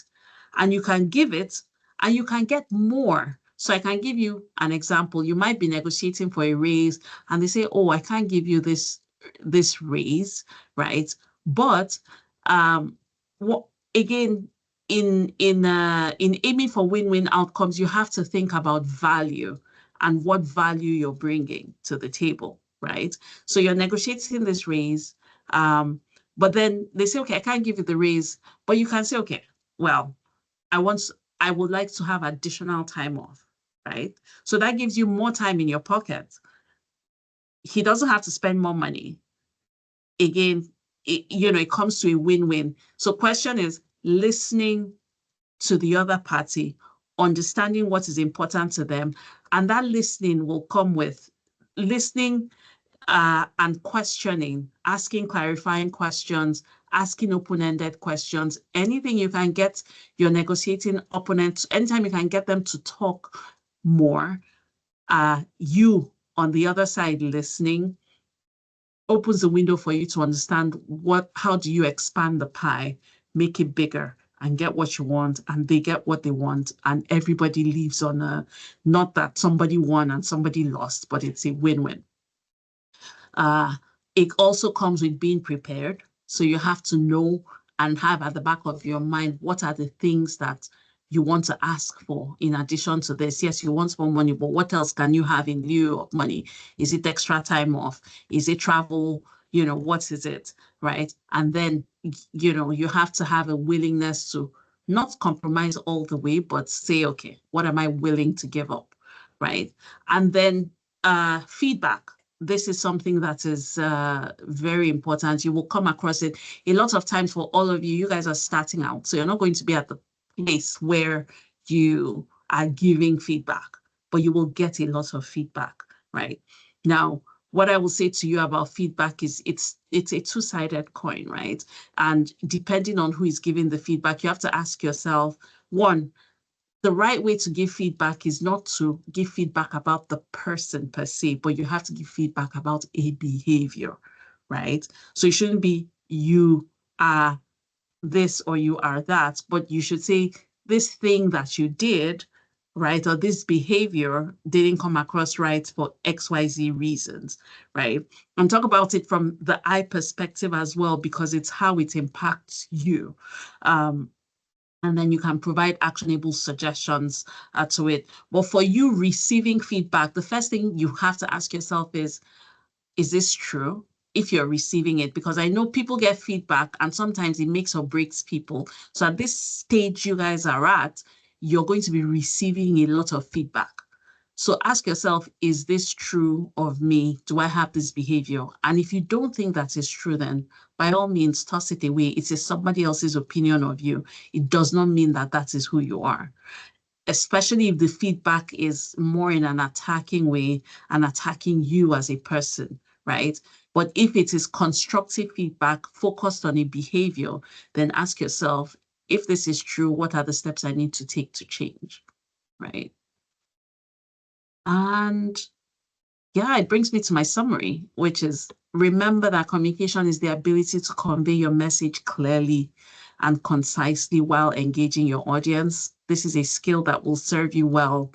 And you can give it and you can get more. So I can give you an example. You might be negotiating for a raise and they say, oh, I can't give you this raise, right? But what again, in aiming for win-win outcomes, you have to think about value and what value you're bringing to the table, right? So you're negotiating this raise, but then they say, okay, I can't give you the raise, but you can say, okay, well, I would like to have additional time off, right? So that gives you more time in your pocket. He doesn't have to spend more money. Again, it comes to a win-win. So question is listening to the other party, understanding what is important to them. And that listening will come with listening and questioning, asking clarifying questions, asking open-ended questions, anything you can get your negotiating opponent, anytime you can get them to talk more, you on the other side listening opens the window for you to understand how do you expand the pie, make it bigger and get what you want, and they get what they want, and everybody leaves on not that somebody won and somebody lost, but it's a win-win. It also comes with being prepared. So you have to know and have at the back of your mind, what are the things that you want to ask for in addition to this? Yes, you want more money, but what else can you have in lieu of money? Is it extra time off? Is it travel? What is it, right? And then, you have to have a willingness to not compromise all the way, but say, okay, what am I willing to give up, right? And then feedback. This is something that is very important. You will come across it a lot of times. For all of you, you guys are starting out, so you're not going to be at the place where you are giving feedback, but you will get a lot of feedback, right? Now, what I will say to you about feedback is it's a two-sided coin, right? And depending on who is giving the feedback, you have to ask yourself, one, the right way to give feedback is not to give feedback about the person per se, but you have to give feedback about a behavior, right? So it shouldn't be you are this or you are that, but you should say this thing that you did, right, or this behavior didn't come across right for XYZ reasons, right? And talk about it from the I perspective as well, because it's how it impacts you. And then you can provide actionable suggestions to it. But for you receiving feedback, the first thing you have to ask yourself is this true? If you're receiving it, because I know people get feedback and sometimes it makes or breaks people. So at this stage you guys are at, you're going to be receiving a lot of feedback. So ask yourself, is this true of me? Do I have this behavior? And if you don't think that is true, then by all means, toss it away. It is somebody else's opinion of you. It does not mean that that is who you are, especially if the feedback is more in an attacking way and attacking you as a person, right? But if it is constructive feedback focused on a behavior, then ask yourself, if this is true, what are the steps I need to take to change, right? And yeah, it brings me to my summary, which is remember that communication is the ability to convey your message clearly and concisely while engaging your audience. This is a skill that will serve you well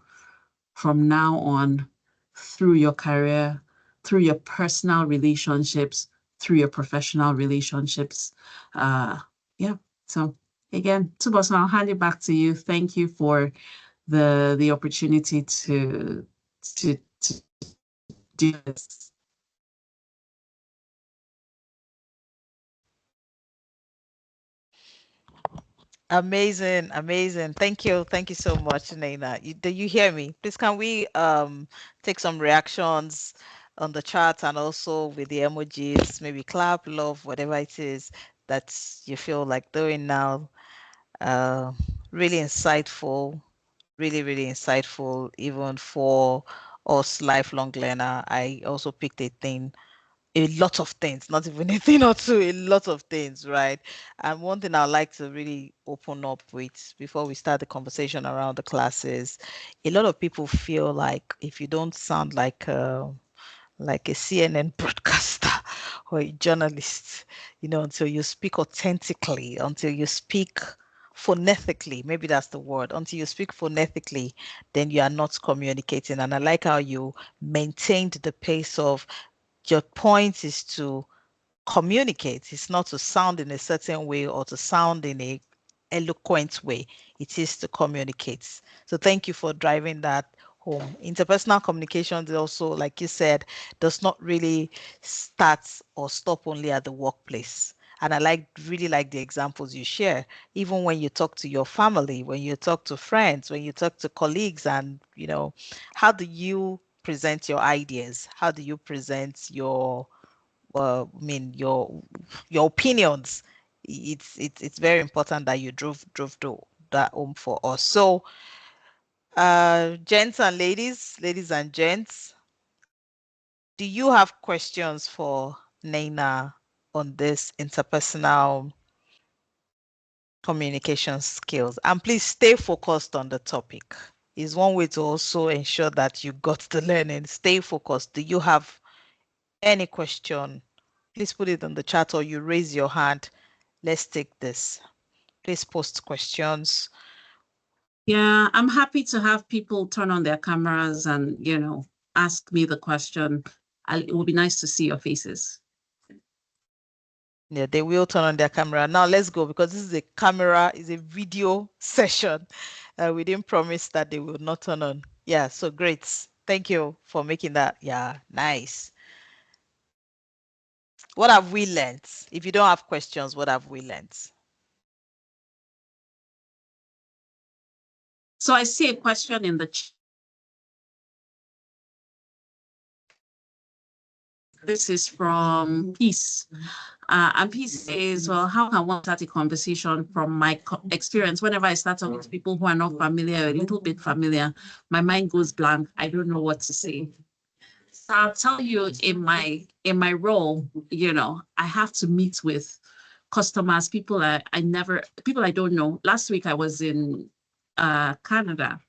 from now on through your career, through your personal relationships, through your professional relationships. Yeah, so again, Tubosan, I'll hand it back to you. Thank you for the opportunity to do this. Amazing, amazing. Thank you. Thank you so much, Naina. Do you hear me? Please, can we take some reactions on the chat and also with the emojis, maybe clap, love, whatever it is that you feel like doing now. Uh, really insightful, really, really insightful, even for us lifelong learner. I also picked a lot of things, not even a thing or two, a lot of things, right? And one thing I'd like to really open up with before we start the conversation around the classes, a lot of people feel like if you don't sound like a CNN broadcaster or a journalist, until you speak authentically, until you speak phonetically, maybe that's the word, until you speak phonetically, then you are not communicating. And I like how you maintained the pace of your point is to communicate. It's not to sound in a certain way or to sound in a eloquent way. It is to communicate. So thank you for driving that home. Interpersonal communications also, like you said, does not really start or stop only at the workplace. And I really like the examples you share, even when you talk to your family, when you talk to friends, when you talk to colleagues, and how do you present your ideas? How do you present your your opinions? It's very important that you drove that home for us. So gents and ladies and gents, do you have questions for Naina on this interpersonal communication skills? And please stay focused on the topic. Is one way to also ensure that you got the learning. Stay focused. Do you have any question? Please put it in the chat or you raise your hand. Let's take this. Please post questions. Yeah, I'm happy to have people turn on their cameras and, ask me the question. It will be nice to see your faces. Yeah, they will turn on their camera. Now let's go, because this is a video session. We didn't promise that they will not turn on. Yeah, so great. Thank you for making that. Yeah, nice. What have we learned? If you don't have questions, what have we learned? So I see a question in the chat. This is from Peace. And Peace says, well, how can one start a conversation? From my experience, whenever I start talking to people who are not familiar, a little bit familiar, my mind goes blank. I don't know what to say. I'll tell you, in my role, you know, I have to meet with customers, people I don't know. Last week I was in Canada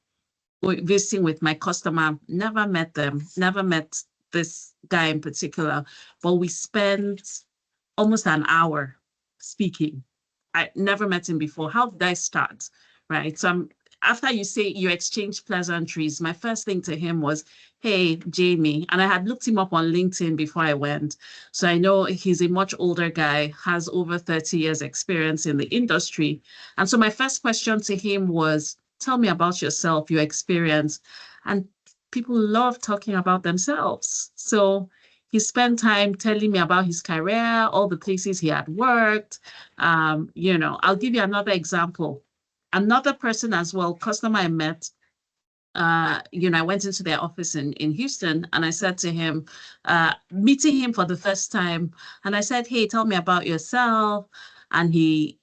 visiting with my customer, never met them, never met this guy in particular, but we spent almost an hour speaking. I never met him before. How did I start? Right. So after you say you exchange pleasantries, my first thing to him was, hey, Jamie. And I had looked him up on LinkedIn before I went. So I know he's a much older guy, has over 30 years experience in the industry. And so my first question to him was, tell me about yourself, your experience. And people love talking about themselves. So he spent time telling me about his career, all the places he had worked. You know, I'll give you another example. Another person as well, customer I met, you know, I went into their office in Houston and I said to him, meeting him for the first time, and I said, hey, tell me about yourself. And he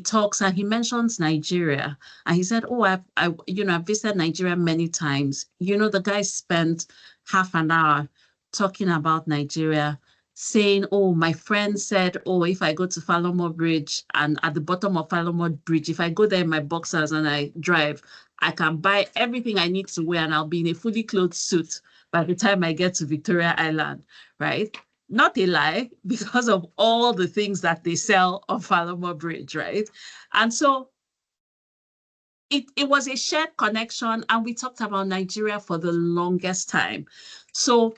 talks and he mentions Nigeria. And he said, oh, I've visited Nigeria many times. You know, the guy spent half an hour talking about Nigeria, saying, oh, my friend said, oh, if I go to Falomo Bridge and at the bottom of Falomo Bridge, if I go there in my boxers and I drive, I can buy everything I need to wear and I'll be in a fully clothed suit by the time I get to Victoria Island, right? Not a lie, because of all the things that they sell on Falomo Bridge, right? And so it was a shared connection, and we talked about Nigeria for the longest time. So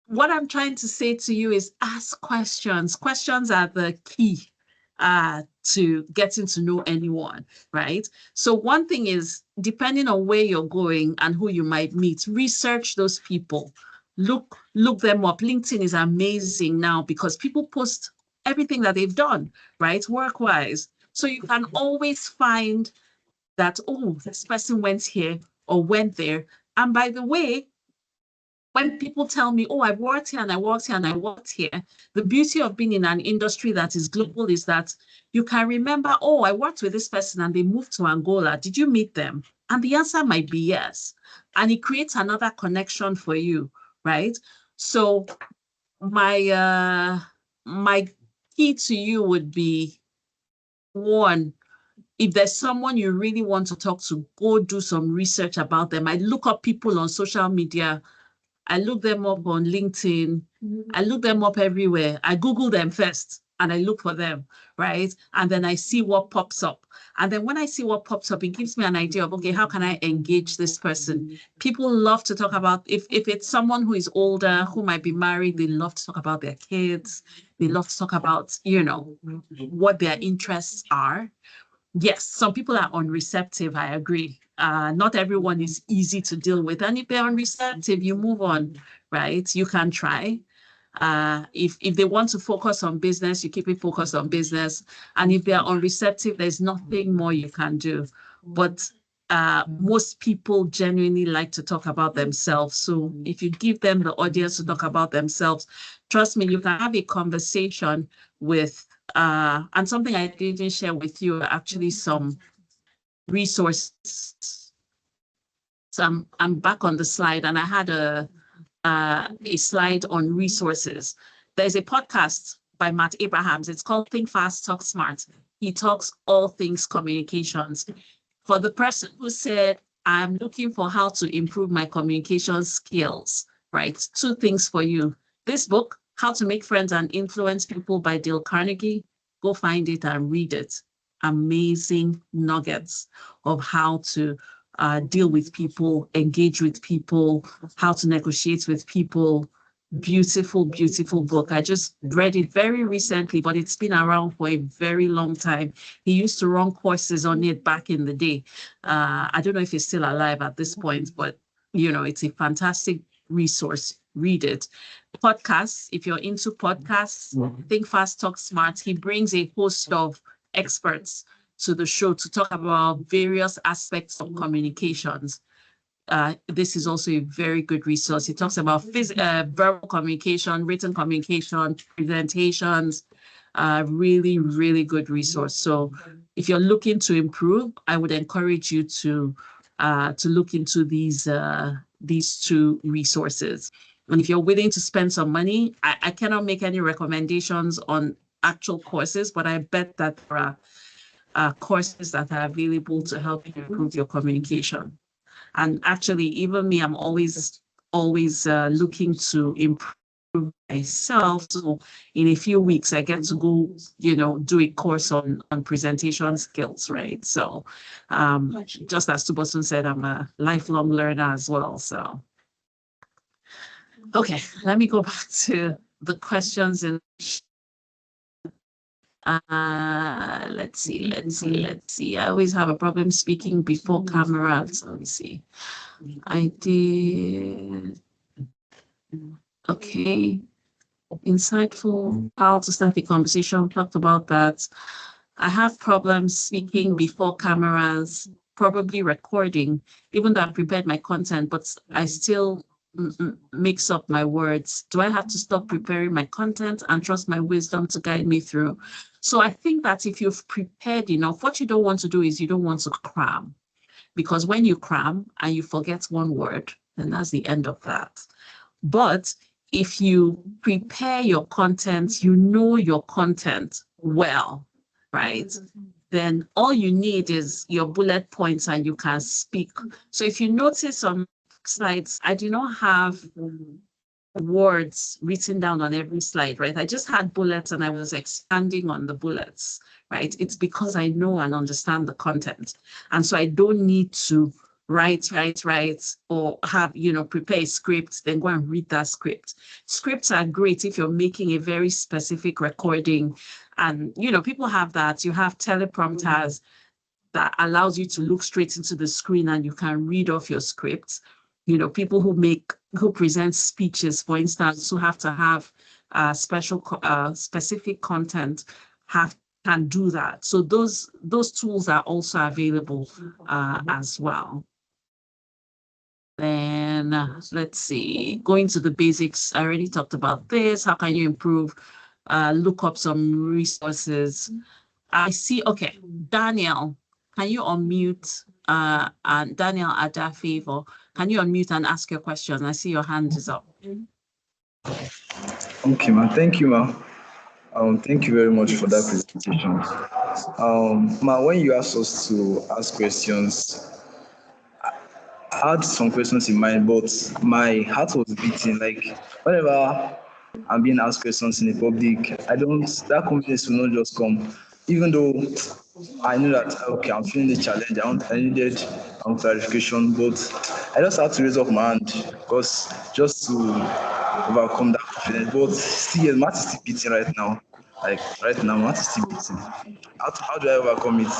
what I'm trying to say to you is ask questions. Questions are the key to getting to know anyone, right? So one thing is, depending on where you're going and who you might meet, research those people. Look them up. LinkedIn is amazing now because people post everything that they've done, right? Work-wise. So you can always find that, oh, this person went here or went there. And by the way, when people tell me, oh, I've worked here and I worked here and I worked here, the beauty of being in an industry that is global is that you can remember, oh, I worked with this person and they moved to Angola. Did you meet them? And the answer might be yes. And it creates another connection for you, right? So my key to you would be, one, if there's someone you really want to talk to, go do some research about them. I look up people on social media. I look them up on LinkedIn. I look them up everywhere. I Google them first and I look for them, right? And then I see what pops up. And then when I see what pops up, it gives me an idea of, okay, how can I engage this person? People love to talk about, if it's someone who is older, who might be married, they love to talk about their kids. They love to talk about, you know, what their interests are. Yes, some people are unreceptive, I agree. Not everyone is easy to deal with. And if they're unreceptive, you move on, right? You can try. If they want to focus on business, you keep it focused on business. And if they're unreceptive, there's nothing more you can do. But most people genuinely like to talk about themselves. So if you give them the audience to talk about themselves, trust me, you can have a conversation with and something I didn't share with you are actually some resources. So I'm back on the slide, and I had a slide on resources. There's a podcast by Matt Abrahams. It's called Think Fast, Talk Smart. He talks all things communications. For the person who said, I'm looking for how to improve my communication skills, right? Two things for you. This book, How to Make Friends and Influence People by Dale Carnegie, go find it and read it. Amazing nuggets of how to deal with people, engage with people, how to negotiate with people. Beautiful, beautiful book. I just read it very recently, but it's been around for a very long time. He used to run courses on it back in the day. I don't know if he's still alive at this point, but you know, it's a fantastic resource. Read it. Podcasts, if you're into podcasts, Think Fast, Talk Smart. He brings a host of experts to the show to talk about various aspects of communications. This is also a very good resource. It talks about verbal communication, written communication, presentations, really, really good resource. So if you're looking to improve, I would encourage you to look into these two resources. And if you're willing to spend some money, I cannot make any recommendations on actual courses, but I bet that there are courses that are available to help you improve your communication. And actually, even me, I'm always looking to improve myself. So in a few weeks, I get to go, do a course on presentation skills, right? So just as Tubosun said, I'm a lifelong learner as well. So okay, let me go back to the questions in let's see. I always have a problem speaking before camera. So let me see. I did. Okay. Insightful. How to start a conversation. Talked about that. I have problems speaking before cameras, probably recording, even though I prepared my content, but I still mix up my words. Do I have to stop preparing my content and trust my wisdom to guide me through? So I think that if you've prepared enough, what you don't want to do is you don't want to cram, because when you cram and you forget one word, then that's the end of that. But if you prepare your content, you know your content well, right? Then all you need is your bullet points and you can speak. So if you notice on slides, I do not have words written down on every slide, right? I just had bullets and I was expanding on the bullets, right? It's because I know and understand the content. And so I don't need to write, or have, prepare a script, then go and read that script. Scripts are great if you're making a very specific recording. And, people have that. You have teleprompters that allows you to look straight into the screen and you can read off your scripts. People who present speeches, for instance, who have to have specific content can do that. So those tools are also available as well. Then let's see, going to the basics. I already talked about this. How can you improve? Look up some resources. I see. Okay, Daniel, can you unmute? And Daniel Adafavor, can you unmute and ask your question? I see your hand is up. Okay, man. Thank you, ma. Thank you very much for that presentation. Ma, when you asked us to ask questions, I had some questions in mind, but my heart was beating. Like whenever I'm being asked questions in the public, that confidence will not just come. Even though I knew that, okay, I'm feeling the challenge, I needed clarification, but I just had to raise up my hand because just to overcome that confidence. But still, my heart is still beating right now. Like right now, my heart is still beating. How do I overcome it?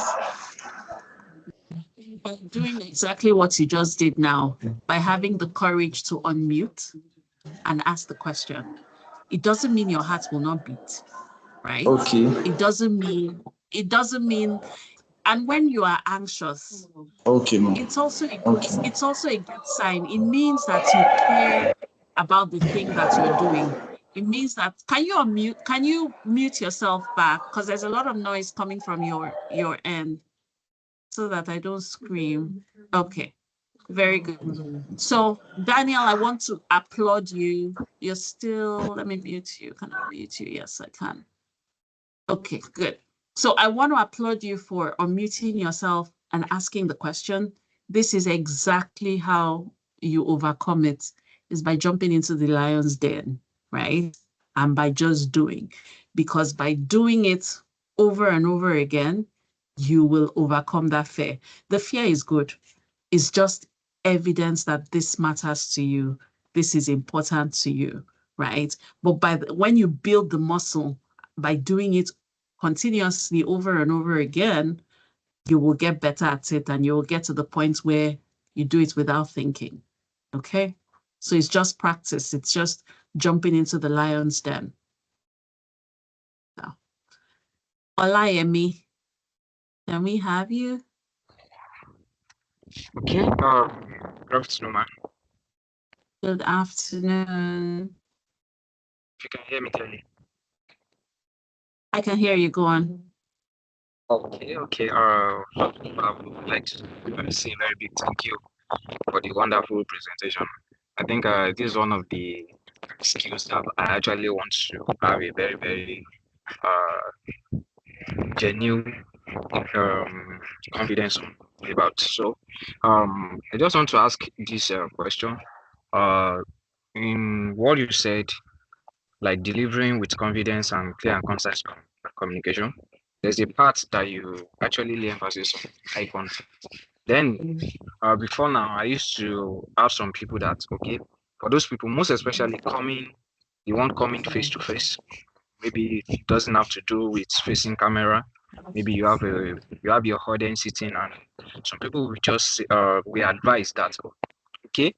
By doing exactly what you just did now, by having the courage to unmute and ask the question. It doesn't mean your heart will not beat, right? Okay. It doesn't mean, and when you are anxious, okay, ma'am. It's also a good sign. It means that you care about the thing that you're doing. It means that, can you mute yourself back? Because there's a lot of noise coming from your end, so that I don't scream. Okay, very good. So Daniel, I want to applaud you. You're still, let me mute you. Can I mute you? Yes, I can. Okay, good. So I want to applaud you for unmuting yourself and asking the question. This is exactly how you overcome it, is by jumping into the lion's den, right? And by just doing. Because by doing it over and over again, you will overcome that fear. The fear is good. It's just evidence that this matters to you. This is important to you, right? But when you build the muscle, by doing it continuously over and over again, you will get better at it and you will get to the point where you do it without thinking. Okay? So it's just practice. It's just jumping into the lion's den. So, Olayemi, can we have you? Okay. Good afternoon, man. Good afternoon. If you can hear me clearly. I can hear you. Go on. Okay. I would like to say a very big thank you for the wonderful presentation. I think this is one of the skills that I actually want to have a very, very genuine confidence about. So, I just want to ask this question. Uh, in what you said, like delivering with confidence and clear and concise communication, there's a part that you actually lay emphasis on eye contact. Then, before now, I used to have some people that, okay, for those people, most especially you want coming face to face. Maybe it doesn't have to do with facing camera. Maybe you have your audience sitting, and some people will just we advise that, okay,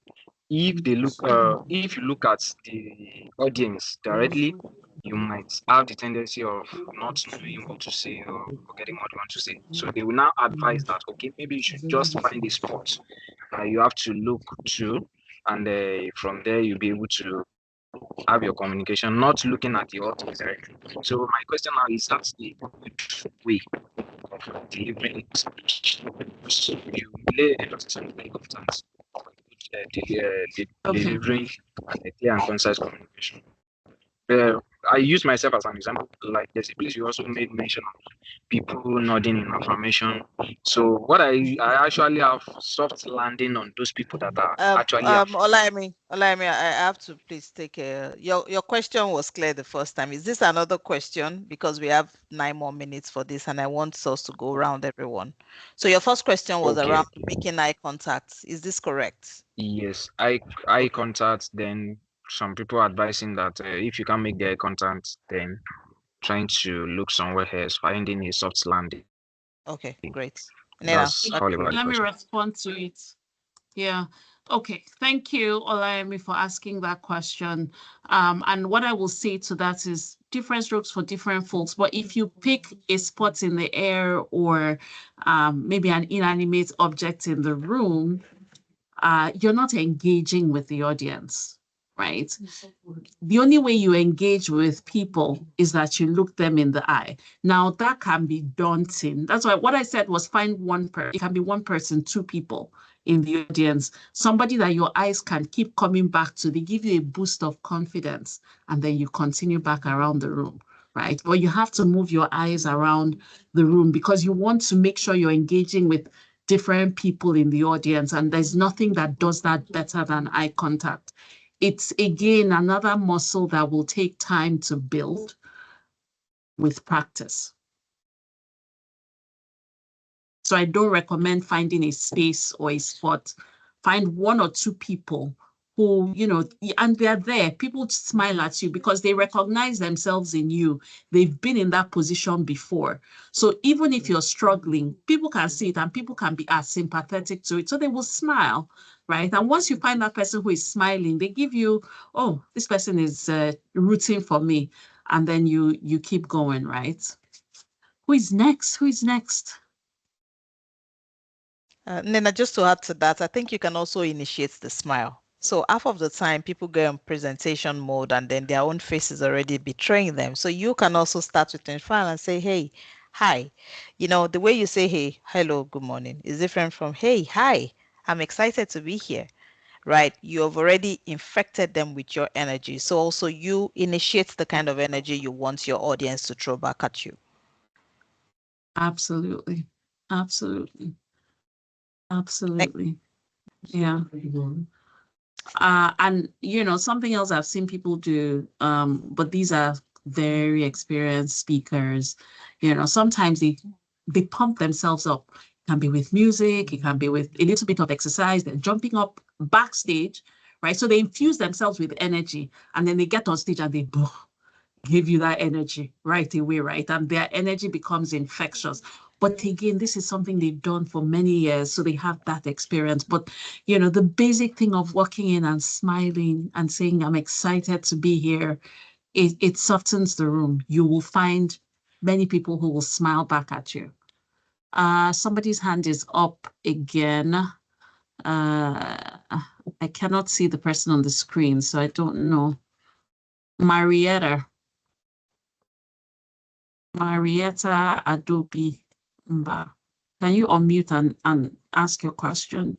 if you look at the audience directly, you might have the tendency of not knowing what to say or forgetting what you want to say. So they will now advise that, okay, maybe you should just find a spot that you have to look to, and from there you'll be able to have your communication, not looking at the audience directly. So my question now is, that's the good way of delivering speech. So you lay emphasis on eye contact, Okay. delivering a clear and concise communication. Uh, I use myself as an example. Like there's a place you also made mention of people nodding in affirmation. So what I actually have soft landing on those people that are actually Olaimi, I have to please take your question was clear the first time. Is this another question? Because we have 9 more minutes for this, and I want us to go around everyone. So your first question was Okay. around making eye contact. Is this correct? Yes, eye contact. Then some people advising that if you can't make the eye contact, then trying to look somewhere else, finding a soft landing. Okay, great. That's all about the Let me question. respond to it. Yeah. Okay. Thank you, Olayemi, for asking that question. And what I will say to that is different strokes for different folks. But if you pick a spot in the air or maybe an inanimate object in the room, you're not engaging with the audience, right? The only way you engage with people is that you look them in the eye. Now, that can be daunting. That's why what I said was find one person. It can be one person, 2 people in the audience, somebody that your eyes can keep coming back to. They give you a boost of confidence, and then you continue back around the room, right? Or you have to move your eyes around the room because you want to make sure you're engaging with different people in the audience, and there's nothing that does that better than eye contact. It's, again, another muscle that will take time to build with practice. So I don't recommend finding a space or a spot. Find 1 or 2 people who, and they're there. People smile at you because they recognize themselves in you. They've been in that position before. So even if you're struggling, people can see it and people can be as sympathetic to it. So they will smile, right? And once you find that person who is smiling, they give you, oh, this person is rooting for me. And then you keep going, right? Who is next? Who is next? Nena, just to add to that, I think you can also initiate the smile. So half of the time, people go in presentation mode and then their own face is already betraying them. So you can also start with a smile and say, hey, hi. The way you say, hey, hello, good morning is different from, hey, hi, I'm excited to be here, right? You have already infected them with your energy. So also you initiate the kind of energy you want your audience to throw back at you. Absolutely. Absolutely. Absolutely. Yeah. And something else I've seen people do, but these are very experienced speakers, sometimes they pump themselves up. It can be with music, it can be with a little bit of exercise, they're jumping up backstage, right? So they infuse themselves with energy and then they get on stage and they give you that energy right away, right? And their energy becomes infectious. But again, this is something they've done for many years, so they have that experience. But, the basic thing of walking in and smiling and saying, I'm excited to be here, it softens the room. You will find many people who will smile back at you. Somebody's hand is up again. I cannot see the person on the screen, so I don't know. Marietta Adobe Mba. Can you unmute and ask your question?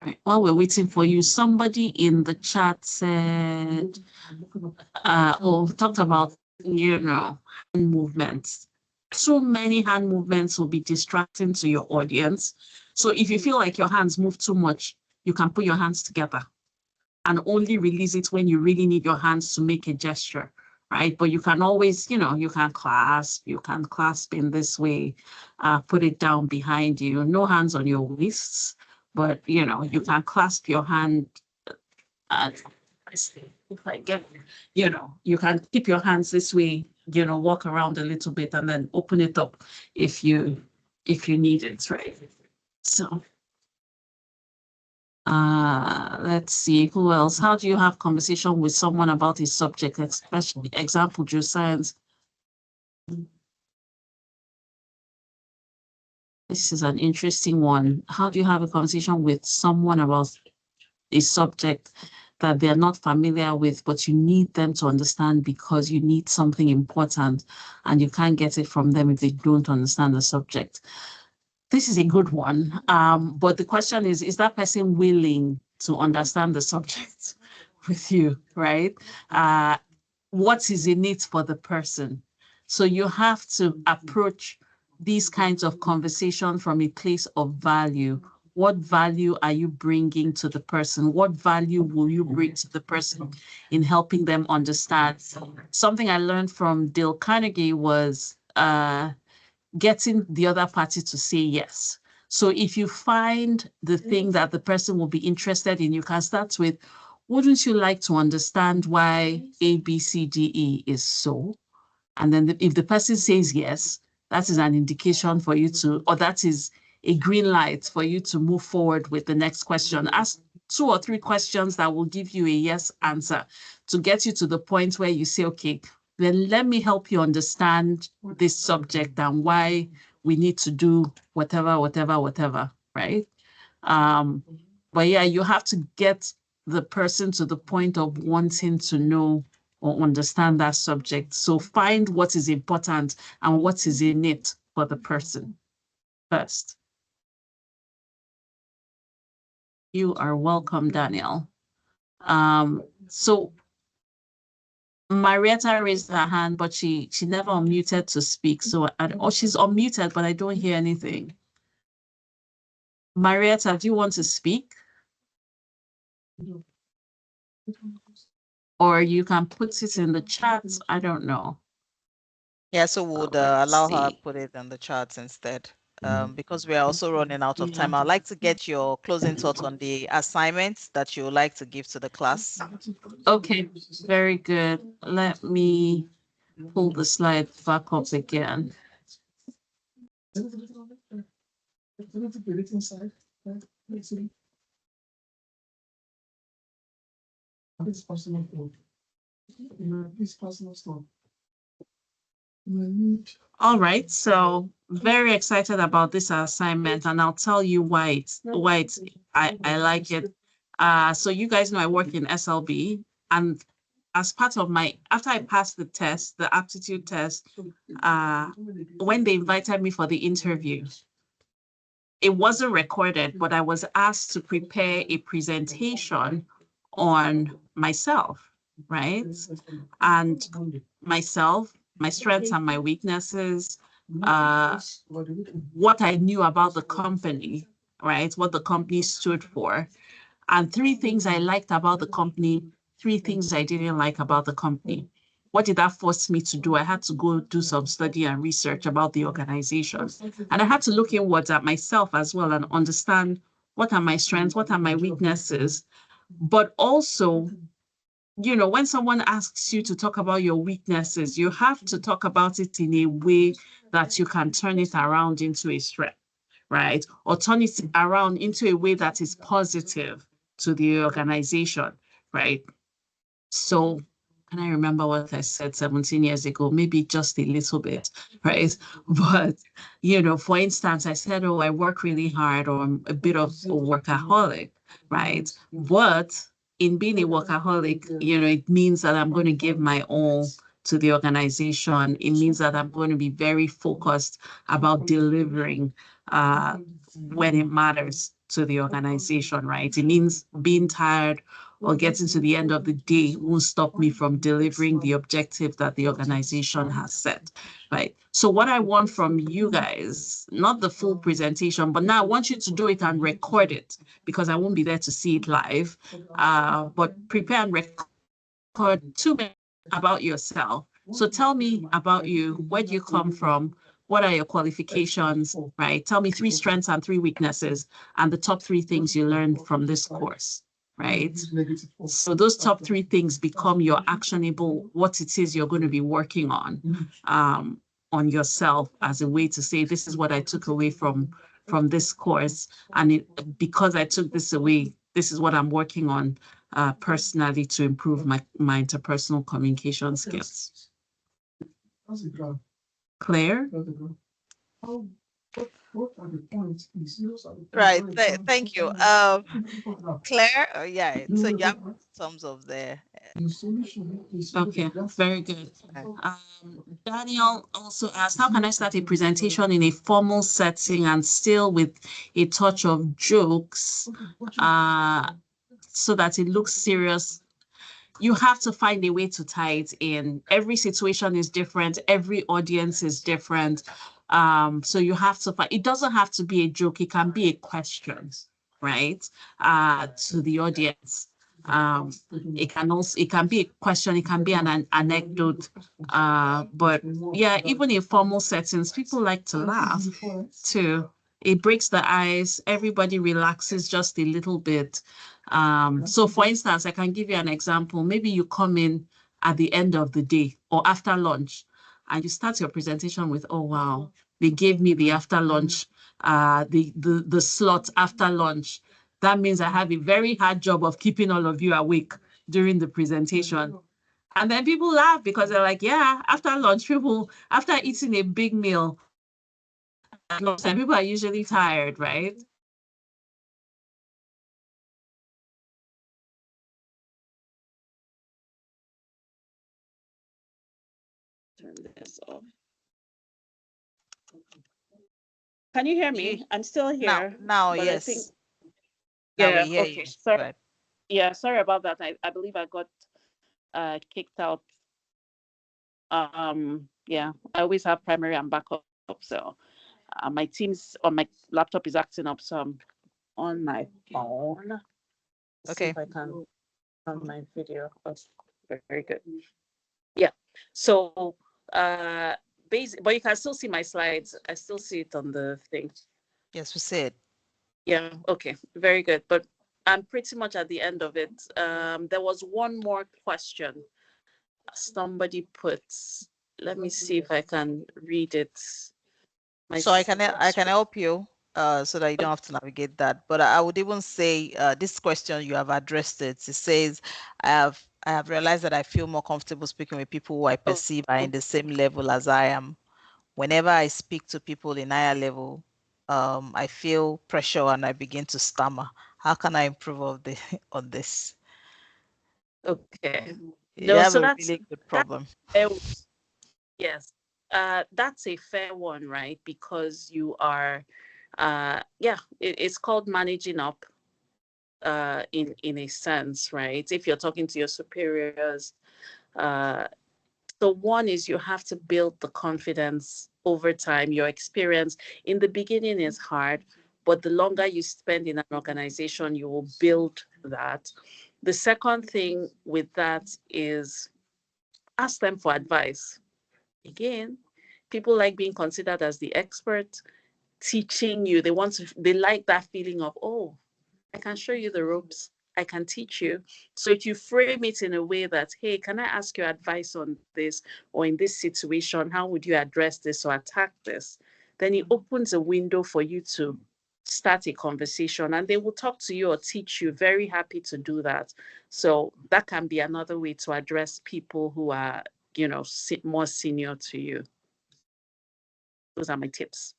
Right, while we're waiting for you, somebody in the chat said, talked about, hand movements. Too many hand movements will be distracting to your audience. So if you feel like your hands move too much, you can put your hands together and only release it when you really need your hands to make a gesture, right? But you can always, you can clasp in this way, put it down behind you, no hands on your wrists, but, you can clasp your hand. If I get, you can keep your hands this way, walk around a little bit and then open it up if you need it, right? So let's see who else. How do you have conversation with someone about a subject, especially example geoscience? This is an interesting one. How do you have a conversation with someone about a subject that they're not familiar with, but you need them to understand because you need something important and you can't get it from them if they don't understand the subject? This is a good one. But the question is that person willing to understand the subject with you, right? What is in it for the person? So you have to approach these kinds of conversation from a place of value. What value are you bringing to the person? What value will you bring to the person in helping them understand? Something I learned from Dale Carnegie was getting the other party to say yes. So if you find the thing that the person will be interested in, you can start with, wouldn't you like to understand why A, B, C, D, E is so? And then if the person says yes, that is an indication for you to, or that is a green light for you to move forward with the next question. Ask 2 or 3 questions that will give you a yes answer to get you to the point where you say, okay, then let me help you understand this subject and why we need to do whatever, right? But yeah, you have to get the person to the point of wanting to know or understand that subject. So find what is important and what is in it for the person first. You are welcome, Daniel. So Marietta raised her hand, but she never unmuted to speak. So, she's unmuted, but I don't hear anything. Marietta, do you want to speak? Or you can put it in the chat. I don't know. Yeah, so we'll allow her put it in the chat instead. Because we are also running out of time. I'd like to get your closing thoughts on the assignments that you would like to give to the class. Okay, very good. Let me pull the slide back up again. All right, so very excited about this assignment, and I'll tell you why I like it. So you guys know I work in SLB, and as part of after I passed the test, the aptitude test, when they invited me for the interview, it wasn't recorded, but I was asked to prepare a presentation on myself, right? And myself, my strengths and my weaknesses, what I knew about the company, right? What the company stood for, and 3 things I liked about the company, 3 things I didn't like about the company. What did that force me to do? I had to go do some study and research about the organization. And I had to look inwards at myself as well and understand what are my strengths, what are my weaknesses. But also, when someone asks you to talk about your weaknesses, you have to talk about it in a way that you can turn it around into a strength, right? Or turn it around into a way that is positive to the organization, right? So can I remember what I said 17 years ago? Maybe just a little bit, right? But, for instance, I said, oh, I work really hard, or I'm a bit of a workaholic, right? But in being a workaholic, it means that I'm going to give my all to the organization. It means that I'm going to be very focused about delivering when it matters. to the organization, right? It means being tired or getting to the end of the day won't stop me from delivering the objective that the organization has set, right? So what I want from you guys, not the full presentation, but now I want you to do it and record it because I won't be there to see it live. But prepare and record 2 minutes about yourself. So tell me about you. Where do you come from? What are your qualifications, right? Tell me 3 strengths and 3 weaknesses and the top 3 things you learned from this course, right? So those top 3 things become your actionable, what it is you're going to be working on yourself as a way to say, this is what I took away from this course. And because I took this away, this is what I'm working on personally to improve my interpersonal communication skills. Claire? Right. Thank you. Claire, yeah, so you have thumbs up there. Okay, very good. Daniel also asked, how can I start a presentation in a formal setting and still with a touch of jokes so that it looks serious? You have to find a way to tie it in. Every situation is different. Every audience is different. So you have to find, it doesn't have to be a joke. It can be a question, right? To the audience. It can be a question. It can be an anecdote. But yeah, even in formal settings, people like to laugh too. It breaks the ice. Everybody relaxes just a little bit. So for instance, I can give you an example. Maybe you come in at the end of the day or after lunch and you start your presentation with, oh, wow, they gave me the after lunch, the slot after lunch. That means I have a very hard job of keeping all of you awake during the presentation. And then people laugh because they're like, yeah, after lunch, people, after eating a big meal at lunchtime, people are usually tired, right? Turn this off. Can you hear me? I'm still here. Now, but yes. I think, Now yeah, we hear okay. you. Sorry. Right. Yeah, sorry about that. I believe I got kicked out. Yeah, I always have primary and backup. So my Teams on my laptop is acting up. So I'm on my phone. Let's okay. see if I can on my video. Oh, very good. Yeah. So but you can still see my slides. I still see it on the thing. Yes, we see it. Yeah, okay, very good. But I'm pretty much at the end of it. There was one more question somebody put. Let me see if I can read it. So I can help you so that you don't have to navigate that. But I would even say this question, you have addressed it. It says, I have realized that I feel more comfortable speaking with people who I perceive are in the same level as I am. Whenever I speak to people in higher level, I feel pressure and I begin to stammer. How can I improve on this? Okay. You No, have so a that's really good problem. yes. That's a fair one, right? Because you are yeah, it's called managing up in a sense, right? If you're talking to your superiors, so one is you have to build the confidence over time. Your experience in the beginning is hard, but the longer you spend in an organization, you will build that. The second thing with that is ask them for advice. Again, people like being considered as the expert, teaching you. They like that feeling of, oh, I can show you the ropes. I can teach you. So if you frame it in a way that, hey, can I ask your advice on this or in this situation? How would you address this or attack this? Then it opens a window for you to start a conversation and they will talk to you or teach you. Very happy to do that. So that can be another way to address people who are, more senior to you. Those are my tips.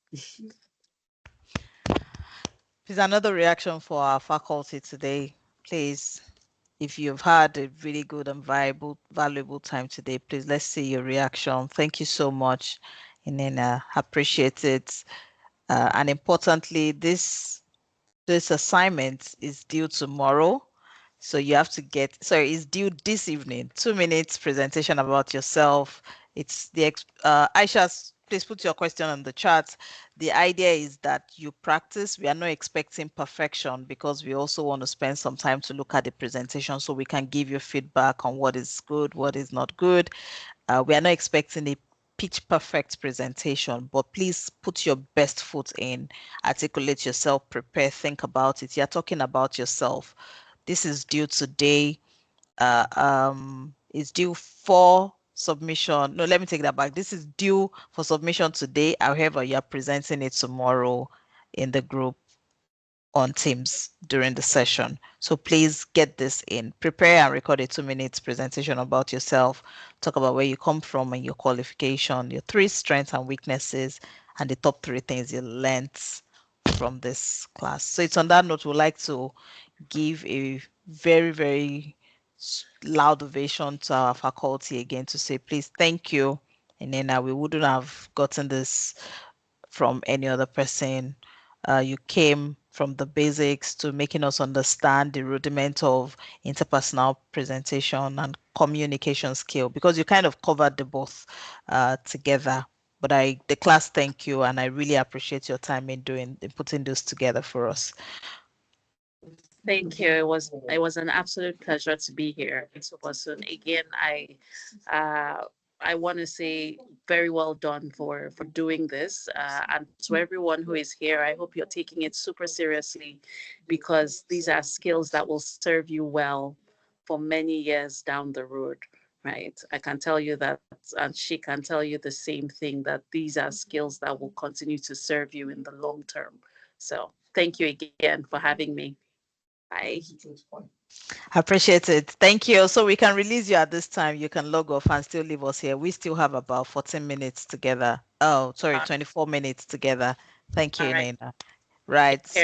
Please, another reaction for our faculty today, please. If you've had a really good and valuable time today, please let's see your reaction. Thank you so much, Inena. Appreciate it. And importantly, this this assignment is due tomorrow. So you have to get, sorry, it's due this evening. 2 minutes presentation about yourself. It's the, Aisha, please put your question on the chat. The idea is that you practice. We are not expecting perfection because we also want to spend some time to look at the presentation so we can give you feedback on what is good, what is not good. We are not expecting a pitch perfect presentation, but please put your best foot in, articulate yourself, prepare, think about it. You're talking about yourself. This is due today. It's due for submission. No, let me take that back. This is due for submission today. However, you're presenting it tomorrow in the group on Teams during the session. So please get this in. Prepare and record a 2 minutes presentation about yourself. Talk about where you come from and your qualification, your 3 strengths and weaknesses, and the top 3 things you learned from this class. So it's on that note, we'd like to give a very, very loud ovation to our faculty again to say, please, thank you. And then we wouldn't have gotten this from any other person. You came from the basics to making us understand the rudiment of interpersonal presentation and communication skill, because you kind of covered the both together. But the class, thank you, and I really appreciate your time in putting this together for us. Thank you. It was an absolute pleasure to be here. So again, I want to say very well done for doing this, and to everyone who is here. I hope you're taking it super seriously, because these are skills that will serve you well for many years down the road. Right? I can tell you that, and she can tell you the same thing, that these are skills that will continue to serve you in the long term. So thank you again for having me. Bye. I appreciate it. Thank you. So we can release you at this time. You can log off and still leave us here. We still have about 14 minutes together. Oh, sorry, 24 minutes together. Thank you, All right. Nina. Right. So